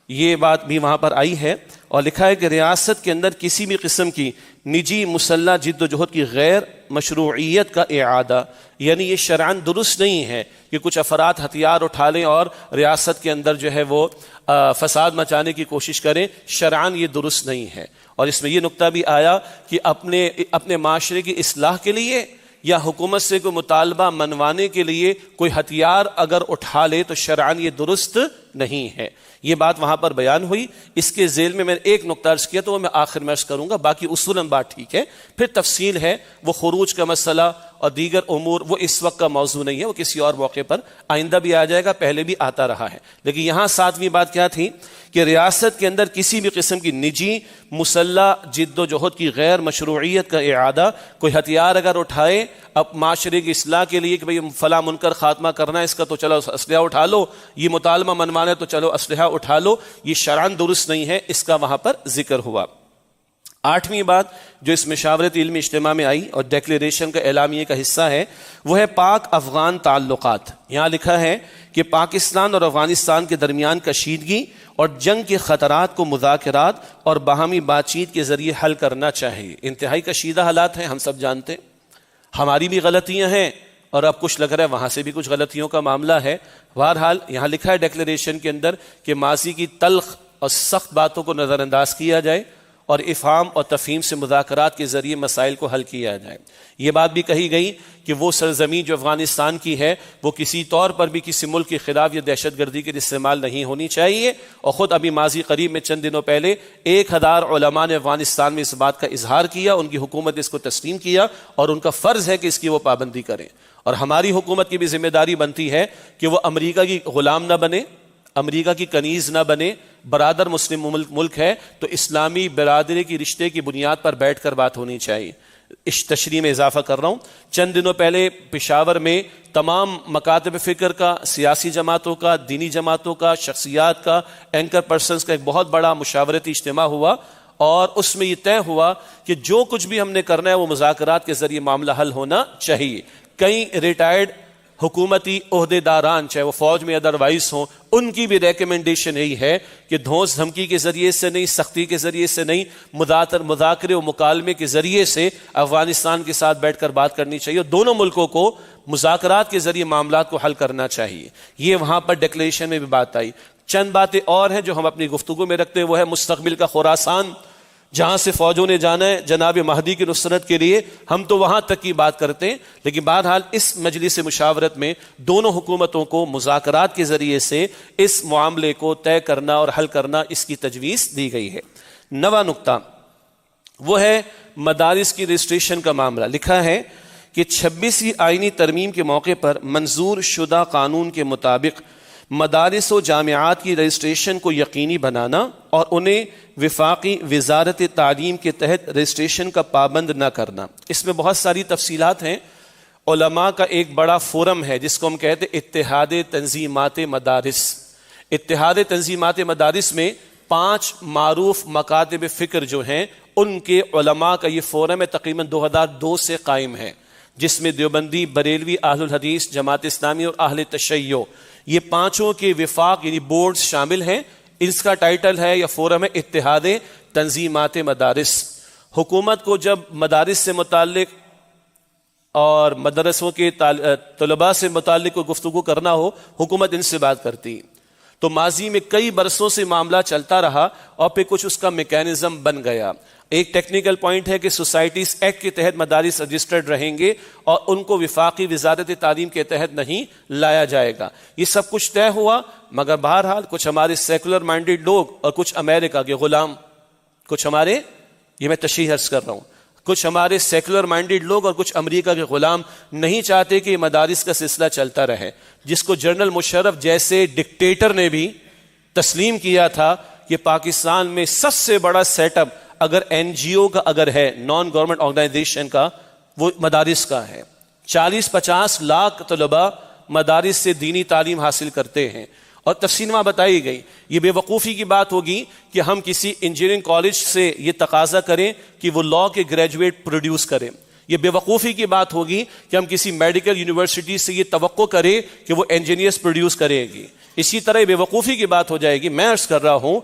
یہ بات بھی وہاں پر آئی ہے اور لکھا ہے کہ ریاست کے اندر کسی بھی قسم کی نجی مسلح جد و جہد کی غیر مشروعیت کا اعادہ، یعنی یہ شرعاً درست نہیں ہے کہ کچھ افراد ہتھیار اٹھا لیں اور ریاست کے اندر جو ہے وہ فساد مچانے کی کوشش کریں. شرعاً یہ درست نہیں ہے. اور اس میں یہ نقطہ بھی آیا کہ اپنے معاشرے کی اصلاح کے لیے یا حکومت سے کوئی مطالبہ منوانے کے لیے کوئی ہتھیار اگر اٹھا لے تو شرعاً یہ درست نہیں ہے. یہ بات وہاں پر بیان ہوئی. اس کے ذیل میں نے ایک نقطہ عرض کیا تو وہ میں آخر میں عرض کروں گا، باقی اصولاً بات ٹھیک ہے. پھر تفصیل ہے، وہ خروج کا مسئلہ اور دیگر امور وہ اس وقت کا موضوع نہیں ہے، وہ کسی اور موقع پر آئندہ بھی آ جائے گا، پہلے بھی آتا رہا ہے. لیکن یہاں 7ویں بات کیا تھی کہ ریاست کے اندر کسی بھی قسم کی نجی مسلح جد و جہد کی غیر مشروعیت کا اعادہ، کوئی ہتھیار اگر اٹھائے اب معاشرے کی اصلاح کے لیے کہ بھئی فلاں منکر خاتمہ کرنا ہے اس کا تو چلو اسلحہ اٹھا لو، یہ مطالبہ منوانا ہے تو چلو اسلحہ اٹھا لو، یہ شرعاً درست نہیں ہے. اس کا وہاں پر ذکر ہوا. 8ویں بات جو اس مشاورت علمی اجتماع میں آئی اور ڈیکلیریشن کا اعلامیے کا حصہ ہے وہ ہے پاک افغان تعلقات. یہاں لکھا ہے کہ پاکستان اور افغانستان کے درمیان کشیدگی اور جنگ کے خطرات کو مذاکرات اور باہمی بات چیت کے ذریعے حل کرنا چاہیے. انتہائی کشیدہ حالات ہیں، ہم سب جانتے ہیں، ہماری بھی غلطیاں ہیں اور اب کچھ لگ رہا ہے وہاں سے بھی کچھ غلطیوں کا معاملہ ہے. بہرحال یہاں لکھا ہے ڈیکلیریشن کے اندر کہ ماضی کی تلخ اور سخت باتوں کو نظر انداز کیا جائے اور افہام اور تفہیم سے مذاکرات کے ذریعے مسائل کو حل کیا جائے. یہ بات بھی کہی گئی کہ وہ سرزمین جو افغانستان کی ہے وہ کسی طور پر بھی کسی ملک کے خلاف یا دہشت گردی کے استعمال نہیں ہونی چاہیے. اور خود ابھی ماضی قریب میں چند دنوں پہلے 1000 علماء نے افغانستان میں اس بات کا اظہار کیا، ان کی حکومت اس کو تسلیم کیا اور ان کا فرض ہے کہ اس کی وہ پابندی کریں. اور ہماری حکومت کی بھی ذمہ داری بنتی ہے کہ وہ امریکہ کی غلام نہ بنے، امریکہ کی کنیز نہ بنے. برادر مسلم ملک ہے تو اسلامی برادری کی رشتے کی بنیاد پر بیٹھ کر بات ہونی چاہیے. اس تشریح میں اضافہ کر رہا ہوں، چند دنوں پہلے پشاور میں تمام مکاتب فکر کا، سیاسی جماعتوں کا، دینی جماعتوں کا، شخصیات کا، اینکر پرسنز کا ایک بہت بڑا مشاورتی اجتماع ہوا اور اس میں یہ طے ہوا کہ جو کچھ بھی ہم نے کرنا ہے وہ مذاکرات کے ذریعے معاملہ حل ہونا چاہیے. کئی ریٹائرڈ حکومتی عہدے داران چاہے وہ فوج میں ادروائز ہوں، ان کی بھی ریکمنڈیشن یہی ہے کہ دھونس دھمکی کے ذریعے سے نہیں، سختی کے ذریعے سے نہیں، مذاکرے و مکالمے کے ذریعے سے افغانستان کے ساتھ بیٹھ کر بات کرنی چاہیے اور دونوں ملکوں کو مذاکرات کے ذریعے معاملات کو حل کرنا چاہیے. یہ وہاں پر ڈکلیریشن میں بھی بات آئی. چند باتیں اور ہیں جو ہم اپنی گفتگو میں رکھتے ہیں، وہ ہے مستقبل کا خراسان جہاں سے فوجوں نے جانا ہے جناب مہدی کی نصرت کے لیے، ہم تو وہاں تک کی بات کرتے ہیں. لیکن بہرحال اس مجلس مشاورت میں دونوں حکومتوں کو مذاکرات کے ذریعے سے اس معاملے کو طے کرنا اور حل کرنا، اس کی تجویز دی گئی ہے. 9واں نقطہ وہ ہے مدارس کی رجسٹریشن کا معاملہ. لکھا ہے کہ 26ویں آئینی ترمیم کے موقع پر منظور شدہ قانون کے مطابق مدارس و جامعات کی رجسٹریشن کو یقینی بنانا اور انہیں وفاقی وزارت تعلیم کے تحت رجسٹریشن کا پابند نہ کرنا. اس میں بہت ساری تفصیلات ہیں. علماء کا ایک بڑا فورم ہے جس کو ہم کہتے ہیں اتحاد تنظیمات مدارس. اتحاد تنظیمات مدارس میں 5 معروف مکاتب فکر جو ہیں ان کے علماء کا یہ فورم ہے، تقریباً 2002 سے قائم ہے، جس میں دیوبندی، بریلوی، اہل الحدیث، جماعت اسلامی اور اہل تشیع، یہ 5 کے وفاق یعنی بورڈز شامل ہیں. اس کا ٹائٹل ہے یا فورم ہے اتحاد تنظیمات مدارس. حکومت کو جب مدارس سے متعلق اور مدرسوں کے طلباء سے متعلق کوئی گفتگو کرنا ہو، حکومت ان سے بات کرتی. تو ماضی میں کئی برسوں سے معاملہ چلتا رہا اور پھر کچھ اس کا میکینزم بن گیا. ایک ٹیکنیکل پوائنٹ ہے کہ سوسائٹیز ایکٹ کے تحت مدارس رجسٹرڈ رہیں گے اور ان کو وفاقی وزارت تعلیم کے تحت نہیں لایا جائے گا. یہ سب کچھ طے ہوا، مگر بہرحال کچھ ہمارے سیکولر مائنڈڈ لوگ اور کچھ امریکہ کے غلام، کچھ ہمارے، یہ میں تشریح عرض کر رہا ہوں، کچھ ہمارے سیکولر مائنڈڈ لوگ اور کچھ امریکہ کے غلام نہیں چاہتے کہ یہ مدارس کا سلسلہ چلتا رہے، جس کو جنرل مشرف جیسے ڈکٹیٹر نے بھی تسلیم کیا تھا کہ پاکستان میں سب سے بڑا سیٹ اپ اگر NGO کا اگر ہے، نان گورنمنٹ آرگنائزیشن کا، وہ مدارس کا ہے. 40-50 لاکھ طلباء مدارس سے دینی تعلیم حاصل کرتے ہیں، اور تفصیل وہاں بتائی گئی۔ یہ بے وقوفی کی بات ہوگی کہ ہم کسی انجینئرنگ کالج سے یہ تقاضا کریں کہ وہ لاء کے گریجویٹ پروڈیوس کریں۔ یہ بے وقوفی کی بات ہوگی کہ ہم کسی میڈیکل یونیورسٹی سے یہ توقع کریں کہ وہ انجینئرز پروڈیوس کرے گی۔ اسی طرح بے وقوفی کی بات ہو جائے گی، میں عرض کر رہا ہوں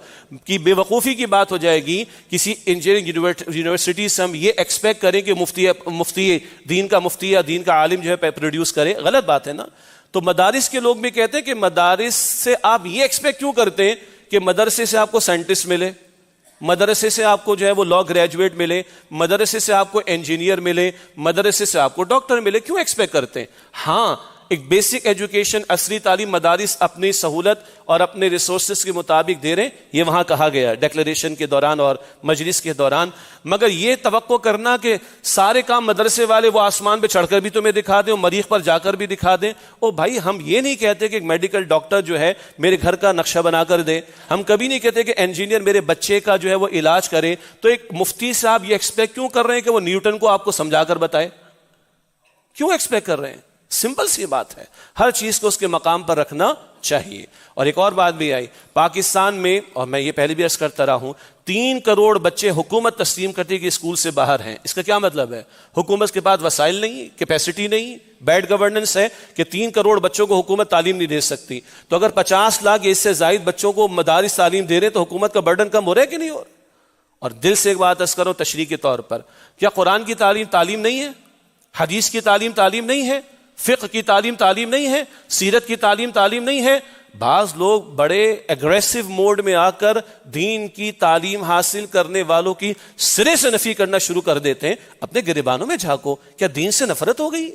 کہ بے وقوفی کی بات ہو جائے گی کسی انجینئرنگ یونیورسٹی سے ہم یہ ایکسپیکٹ کریں کہ مفتی دین کا مفتی یا دین کا عالم جو ہے پروڈیوس کرے، غلط بات ہے نا۔ تو مدارس کے لوگ بھی کہتے ہیں کہ مدارس سے آپ یہ ایکسپیکٹ کیوں کرتے ہیں کہ مدرسے سے آپ کو سائنٹسٹ ملے، مدرسے سے آپ کو جو ہے وہ لاء گریجویٹ ملے، مدرسے سے آپ کو انجینئر ملے، مدرسے سے آپ کو ڈاکٹر ملے، کیوں ایکسپیکٹ کرتے ہیں؟ ہاں، ایک بیسک ایجوکیشن، عصری تعلیم مدارس اپنی سہولت اور اپنے ریسورسز کے مطابق دے رہے ہیں، یہ وہاں کہا گیا ڈیکلریشن کے دوران اور مجلس کے دوران۔ مگر یہ توقع کرنا کہ سارے کام مدرسے والے وہ آسمان پہ چڑھ کر بھی تمہیں دکھا دیں اور مریخ پر جا کر بھی دکھا دیں، او بھائی ہم یہ نہیں کہتے کہ ایک میڈیکل ڈاکٹر جو ہے میرے گھر کا نقشہ بنا کر دے، ہم کبھی نہیں کہتے کہ انجینئر میرے بچے کا جو ہے وہ علاج کرے۔ تو ایک مفتی صاحب یہ ایکسپیکٹ کیوں کر رہے ہیں کہ وہ نیوٹن کو آپ کو سمجھا کر بتائے؟ کیوں ایکسپیکٹ کر رہے ہیں؟ سمپل سی بات ہے، ہر چیز کو اس کے مقام پر رکھنا چاہیے۔ اور ایک اور بات بھی آئی پاکستان میں، اور میں یہ پہلے بھی عرض کرتا رہا ہوں، 3 کروڑ بچے حکومت تسلیم کرتی ہے کہ اسکول سے باہر ہیں۔ اس کا کیا مطلب ہے؟ حکومت کے پاس وسائل نہیں، کیپیسٹی نہیں، بیڈ گورننس ہے کہ 3 کروڑ بچوں کو حکومت تعلیم نہیں دے سکتی۔ تو اگر 50 لاکھ اس سے زائد بچوں کو مدارس تعلیم دے رہے تو حکومت کا برڈن کم ہو رہا ہے کہ نہیں ہو رہا؟ اور دل سے ایک بات عرض کروں تشریح کے طور پر، کیا قرآن کی تعلیم نہیں ہے؟ حدیث کی تعلیم نہیں ہے؟ فقہ کی تعلیم نہیں ہے؟ سیرت کی تعلیم نہیں ہے؟ بعض لوگ بڑے ایگریسو موڈ میں آ کر دین کی تعلیم حاصل کرنے والوں کی سرے سے نفی کرنا شروع کر دیتے ہیں۔ اپنے گریبانوں میں جھانکو، کیا دین سے نفرت ہو گئی؟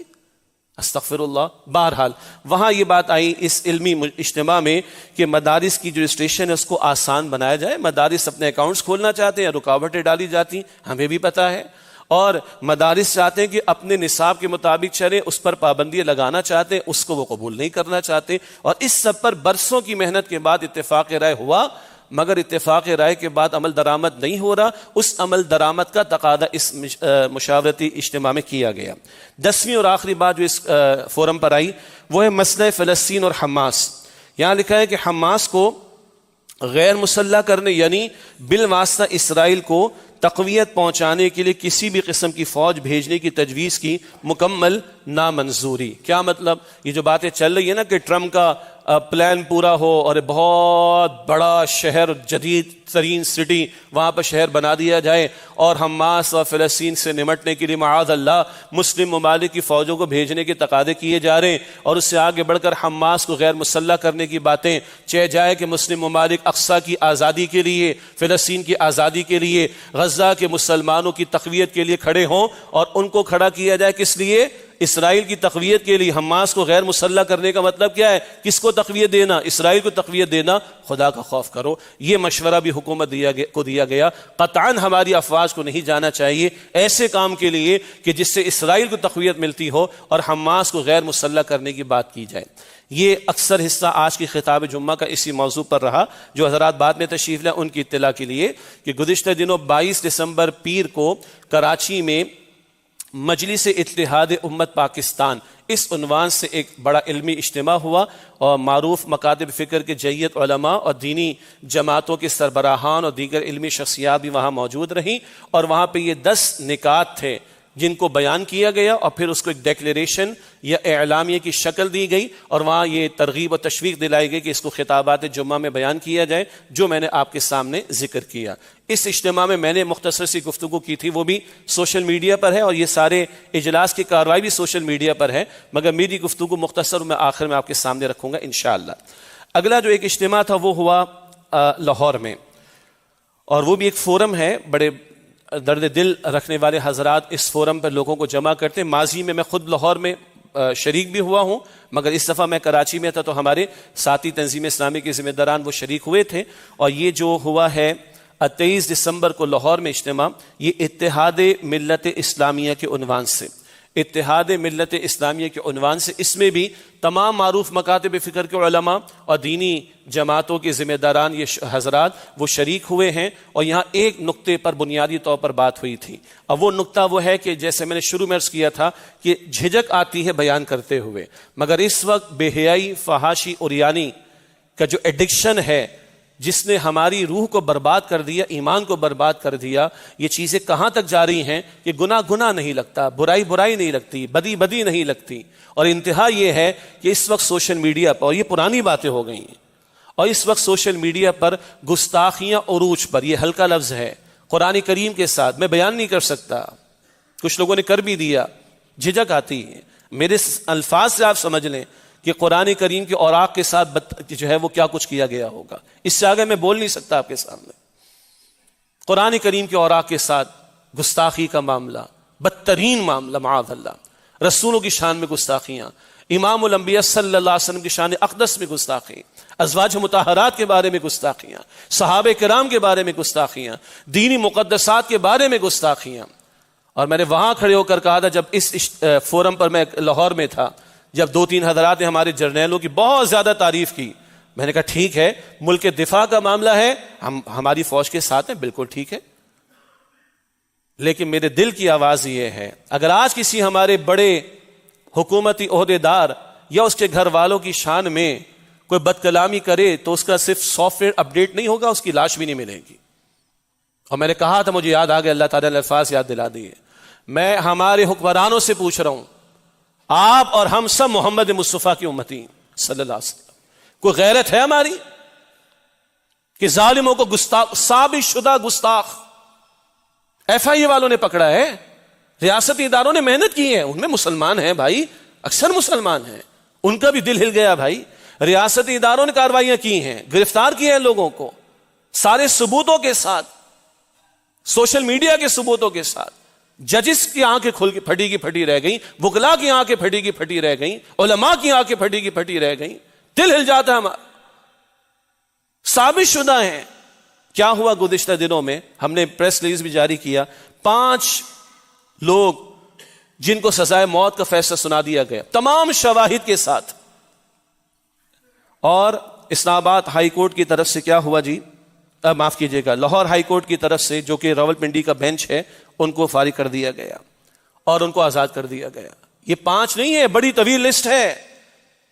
استغفر اللہ۔ بہرحال وہاں یہ بات آئی اس علمی اجتماع میں کہ مدارس کی جو رجسٹریشن ہے اس کو آسان بنایا جائے۔ مدارس اپنے اکاؤنٹس کھولنا چاہتے ہیں، رکاوٹیں ڈالی جاتی، ہمیں بھی پتہ ہے، اور مدارس چاہتے ہیں کہ اپنے نصاب کے مطابق چلیں، اس پر پابندیاں لگانا چاہتے ہیں، اس کو وہ قبول نہیں کرنا چاہتے۔ اور اس سب پر برسوں کی محنت کے بعد اتفاق رائے ہوا، مگر اتفاق رائے کے بعد عمل درآمد نہیں ہو رہا۔ اس عمل درآمد کا تقاضا اس مشاورتی اجتماع میں کیا گیا۔ 10ویں اور آخری بات جو اس فورم پر آئی وہ ہے مسئلہ فلسطین اور حماس۔ یہاں لکھا ہے کہ حماس کو غیر مسلح کرنے یعنی بالواسطہ اسرائیل کو تقویت پہنچانے کے لیے کسی بھی قسم کی فوج بھیجنے کی تجویز کی مکمل نامنظوری۔ کیا مطلب؟ یہ جو باتیں چل رہی ہے نا کہ ٹرمپ کا پلان پورا ہو اور بہت بڑا شہر، جدید ترین سٹی وہاں پر شہر بنا دیا جائے اور حماس اور فلسطین سے نمٹنے کے لیے معاذ اللہ مسلم ممالک کی فوجوں کو بھیجنے کے تقاضے کیے جا رہے ہیں، اور اس سے آگے بڑھ کر حماس کو غیر مسلح کرنے کی باتیں چہ جائے کہ مسلم ممالک اقصیٰ کی آزادی کے لیے، فلسطین کی آزادی کے لیے، غزہ کے مسلمانوں کی تقویت کے لیے کھڑے ہوں، اور ان کو کھڑا کیا جائے کس لیے؟ اسرائیل کی تقویت کے لیے۔ حماس کو غیر مسلح کرنے کا مطلب کیا ہے؟ کس کو تقویت دینا؟ اسرائیل کو تقویت دینا۔ خدا کا خوف کرو، یہ مشورہ بھی حکومت کو دیا گیا۔ قطعاً ہماری افواج کو نہیں جانا چاہیے ایسے کام کے لیے کہ جس سے اسرائیل کو تقویت ملتی ہو اور حماس کو غیر مسلح کرنے کی بات کی جائے۔ یہ اکثر حصہ آج کی خطاب جمعہ کا اسی موضوع پر رہا۔ جو حضرات بعد میں تشریف لائے ان کی اطلاع کے لیے کہ گزشتہ دنوں 22 دسمبر پیر کو کراچی میں مجلس اتحاد امت پاکستان اس عنوان سے ایک بڑا علمی اجتماع ہوا، اور معروف مکاتب فکر کے جیت علماء اور دینی جماعتوں کے سربراہان اور دیگر علمی شخصیات بھی وہاں موجود رہیں، اور وہاں پہ یہ 10 نکات تھے جن کو بیان کیا گیا، اور پھر اس کو ایک ڈیکلیریشن یا اعلامیہ کی شکل دی گئی، اور وہاں یہ ترغیب و تشویق دلائی گئی کہ اس کو خطابات جمعہ میں بیان کیا جائے، جو میں نے آپ کے سامنے ذکر کیا۔ اس اجتماع میں نے مختصر سی گفتگو کی تھی، وہ بھی سوشل میڈیا پر ہے، اور یہ سارے اجلاس کی کارروائی بھی سوشل میڈیا پر ہے، مگر میری گفتگو مختصر میں آخر میں آپ کے سامنے رکھوں گا انشاءاللہ۔ اگلا جو ایک اجتماع تھا وہ ہوا لاہور میں، اور وہ بھی ایک فورم ہے، بڑے درد دل رکھنے والے حضرات اس فورم پر لوگوں کو جمع کرتے ہیں۔ ماضی میں خود لاہور میں شریک بھی ہوا ہوں، مگر اس دفعہ میں کراچی میں تھا تو ہمارے ساتھی تنظیم اسلامی کے ذمہ داران وہ شریک ہوئے تھے، اور یہ جو ہوا ہے 23 دسمبر کو لاہور میں اجتماع، یہ اتحاد ملت اسلامیہ کے عنوان سے۔ اتحاد ملت اسلامیہ کے عنوان سے اس میں بھی تمام معروف مکاتب فکر کے علماء اور دینی جماعتوں کے ذمہ داران یہ حضرات وہ شریک ہوئے ہیں، اور یہاں ایک نقطے پر بنیادی طور پر بات ہوئی تھی، اب وہ نقطہ وہ ہے کہ جیسے میں نے شروع میں عرض کیا تھا کہ جھجک آتی ہے بیان کرتے ہوئے، مگر اس وقت بے حیائی، فحاشی اور یعنی کا جو ایڈکشن ہے جس نے ہماری روح کو برباد کر دیا، ایمان کو برباد کر دیا، یہ چیزیں کہاں تک جاری ہیں کہ گناہ گناہ نہیں لگتا، برائی برائی نہیں لگتی، بدی بدی نہیں لگتی، اور انتہا یہ ہے کہ اس وقت سوشل میڈیا پر، اور یہ پرانی باتیں ہو گئی ہیں، اور اس وقت سوشل میڈیا پر گستاخیاں عروج پر، یہ ہلکا لفظ ہے، قرآن کریم کے ساتھ میں بیان نہیں کر سکتا، کچھ لوگوں نے کر بھی دیا، جھجک آتی ہے، میرے الفاظ سے آپ سمجھ لیں کہ قرآن کریم کے اوراق کے ساتھ جو ہے وہ کیا کچھ کیا گیا ہوگا، اس سے آگے میں بول نہیں سکتا آپ کے سامنے۔ قرآن کریم کے اوراق کے ساتھ گستاخی کا معاملہ، بدترین معاملہ، معاذ اللہ، رسولوں کی شان میں گستاخیاں، امام الانبیاء صلی اللہ علیہ وسلم کی شان اقدس میں گستاخی، ازواج مطہرات کے بارے میں گستاخیاں، صحابہ کرام کے بارے میں گستاخیاں، دینی مقدسات کے بارے میں گستاخیاں۔ اور میں نے وہاں کھڑے ہو کر کہا تھا جب اس فورم پر میں لاہور میں تھا، جب 2-3 حضرات نے ہمارے جرنیلوں کی بہت زیادہ تعریف کی، میں نے کہا ٹھیک ہے، ملک دفاع کا معاملہ ہے، ہم ہماری فوج کے ساتھ ہیں، بالکل ٹھیک ہے، لیکن میرے دل کی آواز یہ ہے، اگر آج کسی ہمارے بڑے حکومتی عہدیدار یا اس کے گھر والوں کی شان میں کوئی بد کلامی کرے تو اس کا صرف سافٹ ویئر اپڈیٹ نہیں ہوگا، اس کی لاش بھی نہیں ملے گی۔ اور میں نے کہا تھا، مجھے یاد آ گیا، اللہ تعالیٰ نے الفاظ یاد دلا دیے، میں ہمارے حکمرانوں سے پوچھ رہا ہوں، آپ اور ہم سب محمد مصطفیٰ کی امتی صلی اللہ علیہ وسلم، کوئی غیرت ہے ہماری کہ ظالموں کو گستاخ، ثابت شدہ گستاخ ایف آئی اے والوں نے پکڑا ہے، ریاستی اداروں نے محنت کی ہے، ان میں مسلمان ہیں بھائی، اکثر مسلمان ہیں، ان کا بھی دل ہل گیا بھائی، ریاستی اداروں نے کارروائیاں کی ہیں، گرفتار کیے ہیں لوگوں کو، سارے ثبوتوں کے ساتھ، سوشل میڈیا کے ثبوتوں کے ساتھ، ججز کی آنکھیں کھل کے پھٹی کی پھٹی رہ گئیں، وکلا کی آنکھیں پھٹی کی پھٹی رہ گئیں، علماء کی آنکھیں پھٹی کی پھٹی رہ گئیں، دل ہل جاتا ہے ہمارا، ثابت شدہ ہیں۔ کیا ہوا گزشتہ دنوں میں، ہم نے پریس ریلیز بھی جاری کیا، 5 لوگ جن کو سزائے موت کا فیصلہ سنا دیا گیا تمام شواہد کے ساتھ، اور اسلام آباد ہائی کورٹ کی طرف سے کیا ہوا جی، معاف کیجیے گا، لاہور ہائی کورٹ کی طرف سے جو کہ راولپنڈی کا بینچ ہے، ان کو فارغ کر دیا گیا اور ان کو آزاد کر دیا گیا۔ یہ 5 نہیں ہے، بڑی طویل لسٹ ہے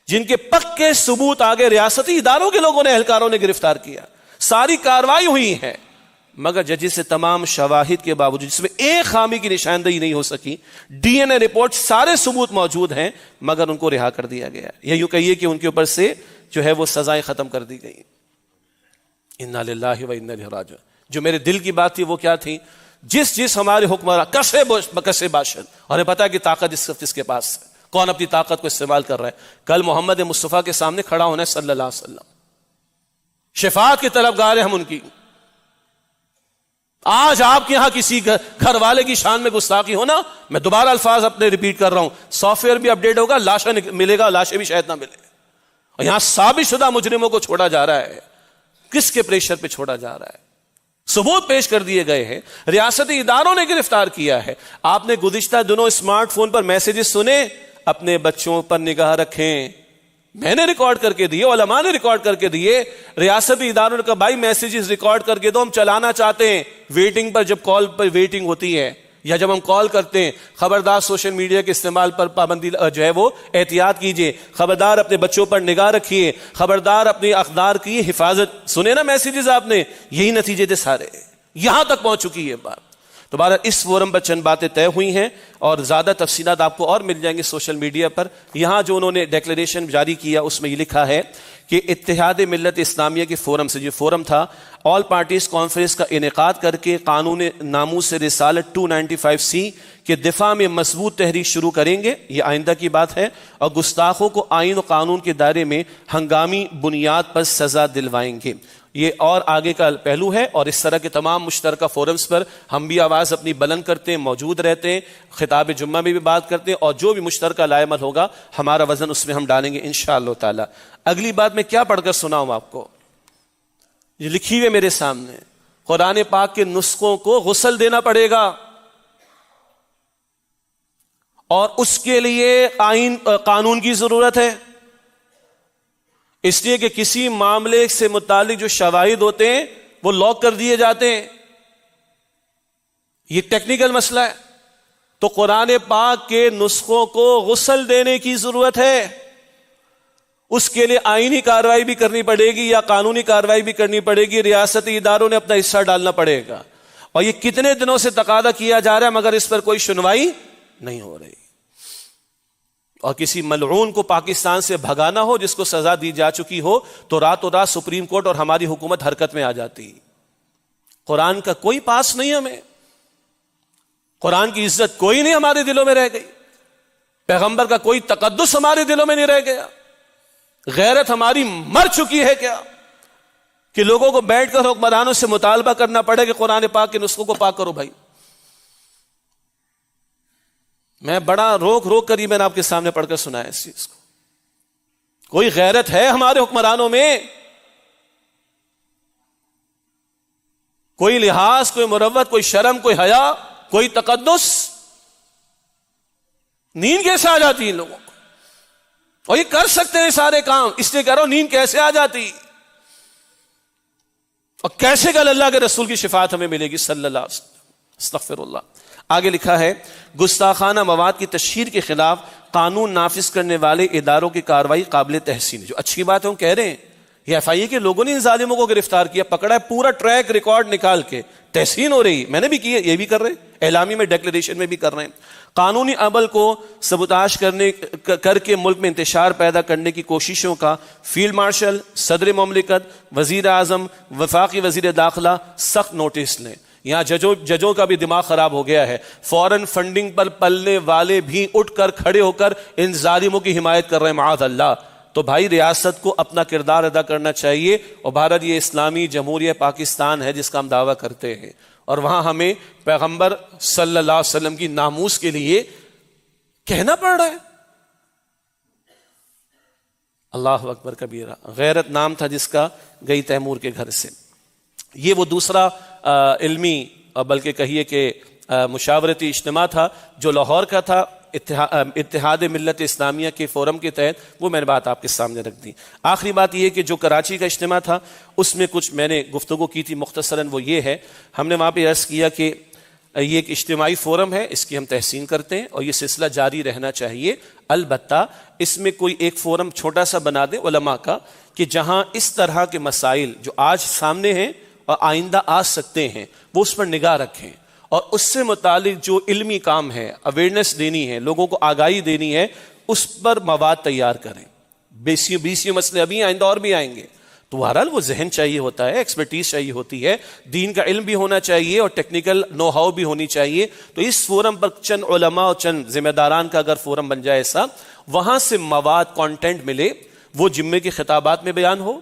جن کے پکے ثبوت آگے ریاستی اداروں کے لوگوں نے، اہلکاروں نے گرفتار کیا، ساری کارروائی ہوئی ہے، مگر ججز سے تمام شواہد کے باوجود جس میں ایک خامی کی نشاندہی نہیں ہو سکی، ڈی این اے رپورٹ، سارے ثبوت موجود ہیں، مگر ان کو رہا کر دیا گیا، یا یوں کہیے کہ ان کے اوپر سے جو ہے وہ سزائیں ختم کر دی گئی۔ انا للہ و انا الیہ راجعون۔ جو میرے دل کی بات تھی وہ کیا تھی، جس ہمارے حکمراں کسے باشد، اور پتا ہے کہ طاقت اس کے پاس ہے، کون اپنی طاقت کو استعمال کر رہا ہے، کل محمد مصطفیٰ کے سامنے کھڑا ہونا ہے صلی اللہ علیہ وسلم، شفاعت کی طلبگار ہیں ہم ان کی۔ آج آپ کے یہاں کسی گھر والے کی شان میں گستاخی ہونا، میں دوبارہ الفاظ اپنے ریپیٹ کر رہا ہوں، سافٹ ویئر بھی اپڈیٹ ہوگا، لاشیں ملے گا، لاشیں بھی شاید نہ ملے، اور یہاں ثابت شدہ مجرموں کو چھوڑا جا رہا ہے، کس کے پریشر پہ چھوڑا جا رہا ہے، ثبوت پیش کر دیے گئے ہیں، ریاستی اداروں نے گرفتار کیا ہے۔ آپ نے گزشتہ دنوں اسمارٹ فون پر میسیجز سنے، اپنے بچوں پر نگاہ رکھیں، میں نے ریکارڈ کر کے دیے، علماء نے ریکارڈ کر کے دیے، ریاستی اداروں نے کہا بھائی میسیجز ریکارڈ کر کے دو، ہم چلانا چاہتے ہیں، ویٹنگ پر، جب کال پر ویٹنگ ہوتی ہے یا جب ہم کال کرتے ہیں، خبردار سوشل میڈیا کے استعمال پر پابندی جو ہے وہ احتیاط کیجئے، خبردار اپنے بچوں پر نگاہ رکھیے، خبردار اپنی اقدار کی حفاظت۔ سنے نا میسیجز آپ نے، یہی نتیجے تھے سارے، یہاں تک پہنچ چکی ہے بات۔ تو بہرحال اس فورم پر چند باتیں طے ہوئی ہیں، اور زیادہ تفصیلات آپ کو اور مل جائیں گے سوشل میڈیا پر۔ یہاں جو انہوں نے ڈیکلیریشن جاری کیا اس میں یہ لکھا ہے کہ اتحاد ملت اسلامیہ کے فورم سے، جو فورم تھا آل پارٹیز کانفرنس کا انعقاد کر کے قانون ناموس رسالت 295C کے دفاع میں مضبوط تحریک شروع کریں گے، یہ آئندہ کی بات ہے، اور گستاخوں کو آئین و قانون کے دائرے میں ہنگامی بنیاد پر سزا دلوائیں گے۔ یہ اور آگے کا پہلو ہے، اور اس طرح کے تمام مشترکہ فورمز پر ہم بھی آواز اپنی بلند کرتے ہیں، موجود رہتے ہیں، خطاب جمعہ میں بھی بات کرتے ہیں، اور جو بھی مشترکہ لائے عمل ہوگا ہمارا وزن اس میں ہم ڈالیں گے انشاءاللہ تعالی۔ اگلی بات میں کیا پڑھ کر سناؤں آپ کو، یہ لکھی ہوئے میرے سامنے، قرآن پاک کے نسخوں کو غسل دینا پڑے گا، اور اس کے لیے قانون کی ضرورت ہے، اس لیے کہ کسی معاملے سے متعلق جو شواہد ہوتے ہیں وہ لاک کر دیے جاتے ہیں. یہ ٹیکنیکل مسئلہ ہے. تو قرآن پاک کے نسخوں کو غسل دینے کی ضرورت ہے. اس کے لیے آئینی کارروائی بھی کرنی پڑے گی یا قانونی کارروائی بھی کرنی پڑے گی. ریاستی اداروں نے اپنا حصہ ڈالنا پڑے گا. اور یہ کتنے دنوں سے تقاضا کیا جا رہا ہے مگر اس پر کوئی سنوائی نہیں ہو رہی. اور کسی ملعون کو پاکستان سے بھگانا ہو جس کو سزا دی جا چکی ہو تو راتوں رات سپریم کورٹ اور ہماری حکومت حرکت میں آ جاتی. قرآن کا کوئی پاس نہیں، ہمیں قرآن کی عزت کوئی نہیں ہمارے دلوں میں رہ گئی. پیغمبر کا کوئی تقدس ہمارے دلوں میں نہیں رہ گیا. غیرت ہماری مر چکی ہے کیا کہ لوگوں کو بیٹھ کر حکمرانوں سے مطالبہ کرنا پڑے کہ قرآن پاک کے نسخوں کو پاک کرو. بھائی میں بڑا روک روک کر ہی میں نے آپ کے سامنے پڑھ کر سنایا اس چیز کو. کوئی غیرت ہے ہمارے حکمرانوں میں؟ کوئی لحاظ، کوئی مروت، کوئی شرم، کوئی حیا، کوئی تقدس؟ نیند کیسے آ جاتی ان لوگوں کو؟ اور یہ کر سکتے ہیں سارے کام، اس لیے کہہ رہا ہوں نیند کیسے آ جاتی اور کیسے کل اللہ کے رسول کی شفاعت ہمیں ملے گی صلی اللہ علیہ وسلم. استغفر اللہ. آگے لکھا ہے گستاخانہ مواد کی تشہیر کے خلاف قانون نافذ کرنے والے اداروں کی کارروائی قابل تحسین ہے. جو اچھی بات ہے ہم کہہ رہے ہیں. یہ ایف آئی اے کے لوگوں نے ان ظالموں کو گرفتار کیا، پکڑا ہے، پورا ٹریک ریکارڈ نکال کے تحسین ہو رہی. میں نے بھی کی ہے، یہ بھی کر رہے ہیں، اعلامی میں ڈیکلریشن میں بھی کر رہے ہیں. قانونی عمل کو سبوتاژ کر کے ملک میں انتشار پیدا کرنے کی کوششوں کا فیلڈ مارشل، صدر مملکت، وزیر اعظم، وفاقی وزیر داخلہ سخت نوٹس لیں. یہاں ججوں کا بھی دماغ خراب ہو گیا ہے. فورن فنڈنگ پر پلنے والے بھی اٹھ کر کھڑے ہو کر ان ظالموں کی حمایت کر رہے ہیں، معاذ اللہ. تو بھائی ریاست کو اپنا کردار ادا کرنا چاہیے. اور بھارت یہ اسلامی جمہوریہ پاکستان ہے جس کا ہم دعویٰ کرتے ہیں، اور وہاں ہمیں پیغمبر صلی اللہ علیہ وسلم کی ناموس کے لیے کہنا پڑ رہا ہے. اللہ اکبر کبیرہ. غیرت نام تھا جس کا گئی تیمور کے گھر سے. یہ وہ دوسرا علمی بلکہ کہیے کہ مشاورتی اجتماع تھا جو لاہور کا تھا اتحاد ملت اسلامیہ کے فورم کے تحت. وہ میں نے بات آپ کے سامنے رکھ دی. آخری بات یہ کہ جو کراچی کا اجتماع تھا اس میں کچھ میں نے گفتگو کی تھی مختصراً. وہ یہ ہے، ہم نے وہاں پہ عرض کیا کہ یہ ایک اجتماعی فورم ہے، اس کی ہم تحسین کرتے ہیں اور یہ سلسلہ جاری رہنا چاہیے. البتہ اس میں کوئی ایک فورم چھوٹا سا بنا دے علماء کا کہ جہاں اس طرح کے مسائل جو آج سامنے ہیں اور آئندہ آ سکتے ہیں وہ اس پر نگاہ رکھیں، اور اس سے متعلق جو علمی کام ہے، اویئرنیس دینی ہے، لوگوں کو آگاہی دینی ہے، اس پر مواد تیار کریں. بیسیوں مسئلے ابھی آئندہ اور بھی آئیں گے. تو بہرحال وہ ذہن چاہیے ہوتا ہے، ایکسپرٹیز چاہیے ہوتی ہے، دین کا علم بھی ہونا چاہیے اور ٹیکنیکل نو ہاؤ بھی ہونی چاہیے. تو اس فورم پر چند علماء اور چند ذمہ داران کا اگر فورم بن جائے ایسا، وہاں سے مواد کانٹینٹ ملے، وہ جمعے کے خطابات میں بیان ہو،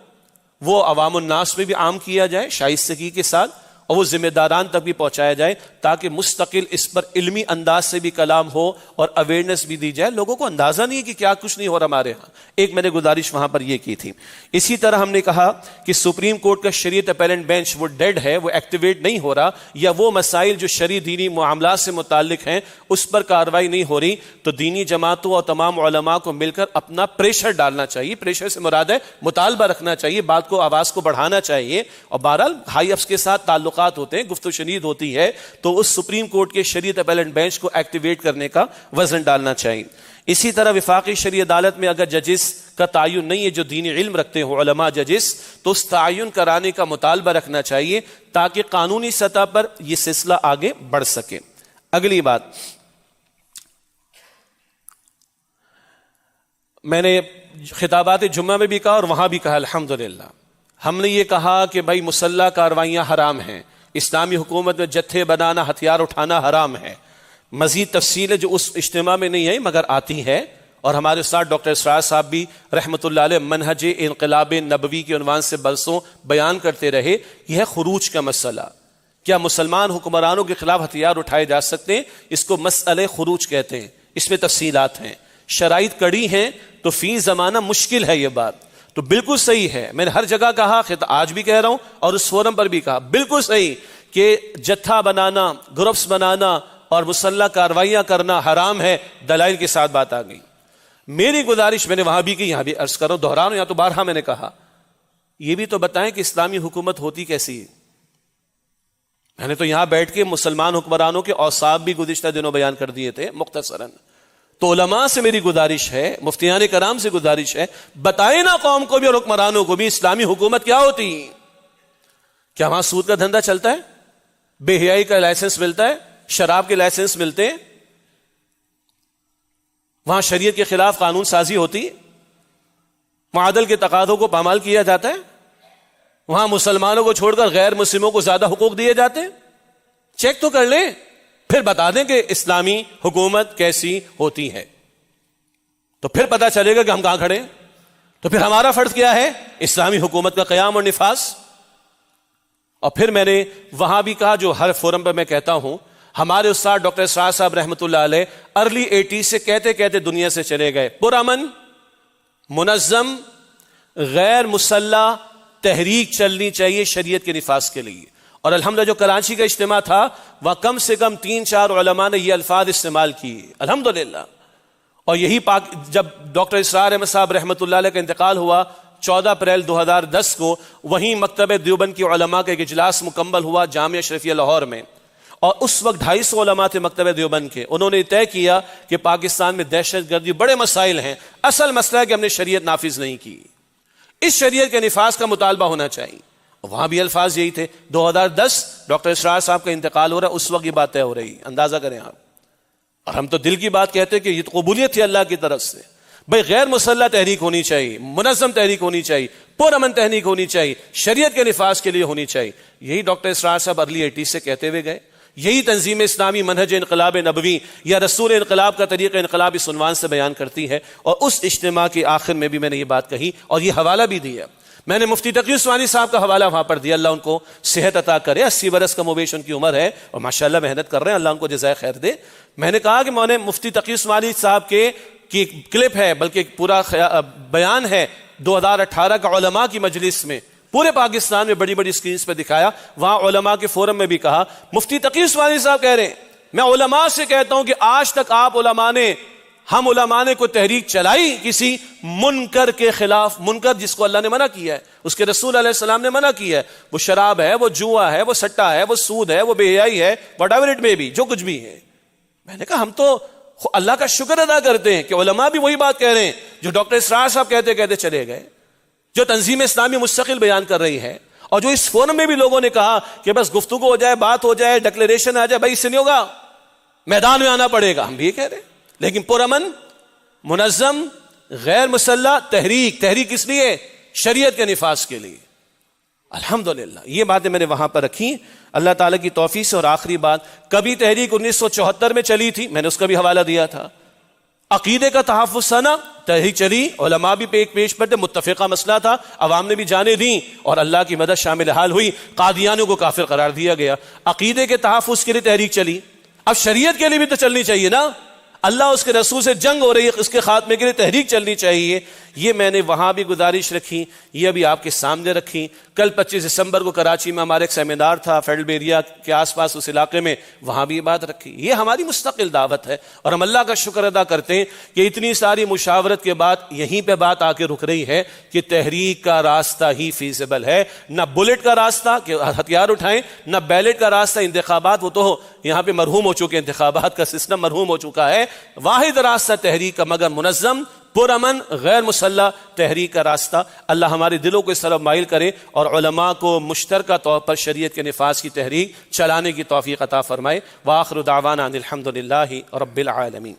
وہ عوام الناس میں بھی عام کیا جائے شائستگی کے ساتھ، اور وہ ذمہ داران تک بھی پہنچایا جائے تاکہ مستقل اس پر علمی انداز سے بھی کلام ہو اور اویئرنیس بھی دی جائے. لوگوں کو اندازہ نہیں ہے کہ کیا کچھ نہیں ہو رہا ہمارے ہاں. ایک میں نے گزارش وہاں پر یہ کی تھی. اسی طرح ہم نے کہا کہ سپریم کورٹ کا شریعت اپیلنٹ بینچ وہ ڈیڈ ہے، وہ ایکٹیویٹ نہیں ہو رہا، یا وہ مسائل جو شرعی دینی معاملات سے متعلق ہیں اس پر کارروائی نہیں ہو رہی. تو دینی جماعتوں اور تمام علماء کو مل کر اپنا پریشر ڈالنا چاہیے. پریشر سے مراد ہے مطالبہ رکھنا چاہیے، بات کو آواز کو بڑھانا چاہیے. اور بہرحال ہائی افس کے ساتھ تعلقات ہوتے ہیں، گفتگو شنید ہوتی ہے، تو اس سپریم کورٹ کے شریعت اپیلنٹ بینچ کو ایکٹیویٹ کرنے کا وزن ڈالنا چاہیے. اسی طرح وفاقی شرعی عدالت میں اگر ججز کا تعین نہیں ہے جو دینی علم رکھتے ہو علماء ججز، تو اس تعین کرانے کا مطالبہ رکھنا چاہیے تاکہ قانونی سطح پر یہ سلسلہ آگے بڑھ سکے. اگلی بات میں نے خطابات جمعہ میں بھی کہا اور وہاں بھی کہا، الحمدللہ ہم نے یہ کہا کہ بھائی مسلح کاروائیاں حرام ہیں، اسلامی حکومت میں جتھے بنانا، ہتھیار اٹھانا حرام ہے. مزید تفصیلیں جو اس اجتماع میں نہیں آئی مگر آتی ہے، اور ہمارے استاد ڈاکٹر اسرار صاحب بھی رحمۃ اللہ علیہ منہج انقلاب نبوی کے عنوان سے برسوں بیان کرتے رہے. یہ ہے خروج کا مسئلہ. کیا مسلمان حکمرانوں کے خلاف ہتھیار اٹھائے جا سکتے ہیں؟ اس کو مسئلہ خروج کہتے ہیں. اس میں تفصیلات ہیں، شرائط کڑی ہیں، تو فی زمانہ مشکل ہے یہ بات. تو بالکل صحیح ہے، میں نے ہر جگہ کہا، آج بھی کہہ رہا ہوں اور اس فورم پر بھی کہا، بالکل صحیح کہ جتھا بنانا، گروپس بنانا اور مسلح کارروائیاں کرنا حرام ہے، دلائل کے ساتھ بات آ گئی۔ میری گزارش میں نے وہاں بھی کی، یہاں بھی عرض کرو، دہراؤں یا تو بارہا میں نے کہا، یہ بھی تو بتائیں کہ اسلامی حکومت ہوتی کیسی ہے۔ میں نے تو یہاں بیٹھ کے مسلمان حکمرانوں کے اوصاف بھی گزشتہ دنوں بیان کر دیے تھے مختصراً۔ تو علماء سے میری گزارش ہے، مفتیان کرام سے گزارش ہے، بتائیں نا قوم کو بھی اور حکمرانوں کو بھی اسلامی حکومت کیا ہوتی۔ کیا وہاں سود کا دھندا چلتا ہے؟ بے حیائی کا لائسنس ملتا ہے؟ شراب کے لائسنس ملتے ہیں؟ وہاں شریعت کے خلاف قانون سازی ہوتی؟ معادل کے تقاضوں کو پامال کیا جاتا ہے؟ وہاں مسلمانوں کو چھوڑ کر غیر مسلموں کو زیادہ حقوق دیے جاتے ہیں؟ چیک تو کر لیں، پھر بتا دیں کہ اسلامی حکومت کیسی ہوتی ہے، تو پھر پتا چلے گا کہ ہم کہاں کھڑے ہیں۔ تو پھر ہمارا فرض کیا ہے؟ اسلامی حکومت کا قیام اور نفاذ۔ اور پھر میں نے وہاں بھی کہا، جو ہر فورم پہ میں کہتا ہوں، ہمارے استاد ڈاکٹر اسرار صاحب رحمۃ اللہ علیہ ارلی 80 سے کہتے کہتے دنیا سے چلے گئے، پرامن منظم غیر مسلح تحریک چلنی چاہیے شریعت کے نفاذ کے لیے۔ اور الحمدللہ جو کراچی کا اجتماع تھا وہاں کم سے کم 3-4 علماء نے یہ الفاظ استعمال کیے الحمدللہ۔ اور یہی جب ڈاکٹر اسرار احمد صاحب رحمۃ اللہ علیہ کا انتقال ہوا 14 اپریل 2010 کو، وہیں مکتبہ دیوبند کی علماء کا ایک اجلاس مکمل ہوا جامعہ اشرفیہ لاہور میں، اور اس وقت 250 علماء تھے مکتبہ دیوبند کے۔ انہوں نے طے کیا کہ پاکستان میں دہشت گردی بڑے مسائل ہیں، اصل مسئلہ ہے کہ ہم نے شریعت نافذ نہیں کی، اس شریعت کے نفاذ کا مطالبہ ہونا چاہیے۔ وہاں بھی الفاظ یہی تھے۔ 2010 ڈاکٹر اسرار صاحب کا انتقال ہو رہا ہے، اس وقت یہ بات طے ہو رہی، اندازہ کریں آپ۔ اور ہم تو دل کی بات کہتے کہ یہ تو قبولیت تھی اللہ کی طرف سے، بھئی غیر مسلح تحریک ہونی چاہیے، منظم تحریک ہونی چاہیے، پرامن تحریک ہونی چاہیے، شریعت کے نفاذ کے لیے ہونی چاہیے۔ یہی ڈاکٹر اسرار صاحب ارلی 80 سے کہتے ہوئے گئے، یہی تنظیم اسلامی منہج انقلاب نبوی یا رسول انقلاب کا طریقہ انقلاب اس عنوان سے بیان کرتی ہے۔ اور اس اجتماع کے آخر میں بھی میں نے یہ بات کہی اور یہ حوالہ بھی دیا۔ میں نے مفتی تقی عثمانی صاحب کا حوالہ وہاں پر دیا، اللہ ان کو صحت عطا کرے، 80 برس کا مویش ان کی عمر ہے اور ماشاءاللہ محنت کر رہے ہیں، اللہ ان کو جزائے خیر دے۔ میں نے کہا کہ میں نے مفتی تقی عثمانی صاحب کی کلپ ہے، بلکہ پورا بیان ہے 2018 کا علماء کی مجلس میں، پورے پاکستان میں بڑی بڑی سکرینز پہ دکھایا، وہاں علماء کے فورم میں بھی کہا۔ مفتی تقی عثمانی صاحب کہہ رہے ہیں، میں علماء سے کہتا ہوں کہ آج تک آپ ہم علماء نے کوئی تحریک چلائی کسی منکر کے خلاف؟ منکر جس کو اللہ نے منع کیا ہے، اس کے رسول علیہ السلام نے منع کیا ہے، وہ شراب ہے، وہ جوا ہے، وہ سٹا ہے، وہ سود ہے، وہ بے حیائی ہے، whatever it may be, جو کچھ بھی ہے۔ میں نے کہا ہم تو اللہ کا شکر ادا کرتے ہیں کہ علماء بھی وہی بات کہہ رہے ہیں جو ڈاکٹر اسرار صاحب کہتے کہتے چلے گئے، جو تنظیم اسلامی مستقل بیان کر رہی ہے، اور جو اس فورم میں بھی لوگوں نے کہا کہ بس گفتگو ہو جائے، بات ہو جائے، ڈکلیریشن آ جائے، بھائی اس سے نہیں ہوگا، میدان میں آنا پڑے گا۔ ہم بھی یہ کہہ رہے ہیں، لیکن پرامن منظم غیر مسلح تحریک اس لیے شریعت کے نفاذ کے لیے۔ الحمدللہ یہ باتیں میں نے وہاں پر رکھی اللہ تعالیٰ کی توفیق سے۔ اور آخری بات، کبھی تحریک 1974 میں چلی تھی، میں نے اس کا بھی حوالہ دیا تھا، عقیدے کا تحفظ سنا، تحریک چلی، علماء بھی پیش پر تھے، متفقہ مسئلہ تھا، عوام نے بھی جانے دیں اور اللہ کی مدد شامل حال ہوئی، قادیانیوں کو کافر قرار دیا گیا۔ عقیدے کے تحفظ کے لیے تحریک چلی، اب شریعت کے لیے بھی تو چلنی چاہیے نا، اللہ اس کے رسول سے جنگ ہو رہی ہے، اس کے خاتمے کے لیے تحریک چلنی چاہیے۔ یہ میں نے وہاں بھی گزارش رکھی، یہ ابھی آپ کے سامنے رکھی۔ کل 25 دسمبر کو کراچی میں ہمارا ایک سیمینار تھا فیڈرل ایریا کے آس پاس اس علاقے میں، وہاں بھی یہ بات رکھی۔ یہ ہماری مستقل دعوت ہے اور ہم اللہ کا شکر ادا کرتے ہیں کہ اتنی ساری مشاورت کے بعد یہیں پہ بات آ کے رک رہی ہے کہ تحریک کا راستہ ہی فیزیبل ہے، نہ بلٹ کا راستہ کہ ہتھیار اٹھائیں، نہ بیلٹ کا راستہ انتخابات، وہ تو یہاں پہ مرحوم ہو چکے، انتخابات کا سسٹم مرحوم ہو چکا ہے۔ واحد راستہ تحریک کا، مگر منظم پرامن غیر مسلح تحریک کا راستہ۔ اللہ ہمارے دلوں کو اس طرف مائل کرے اور علماء کو مشترکہ طور پر شریعت کے نفاذ کی تحریک چلانے کی توفیق عطا فرمائے۔ وآخر دعوانا ان الحمد للہ رب العالمین۔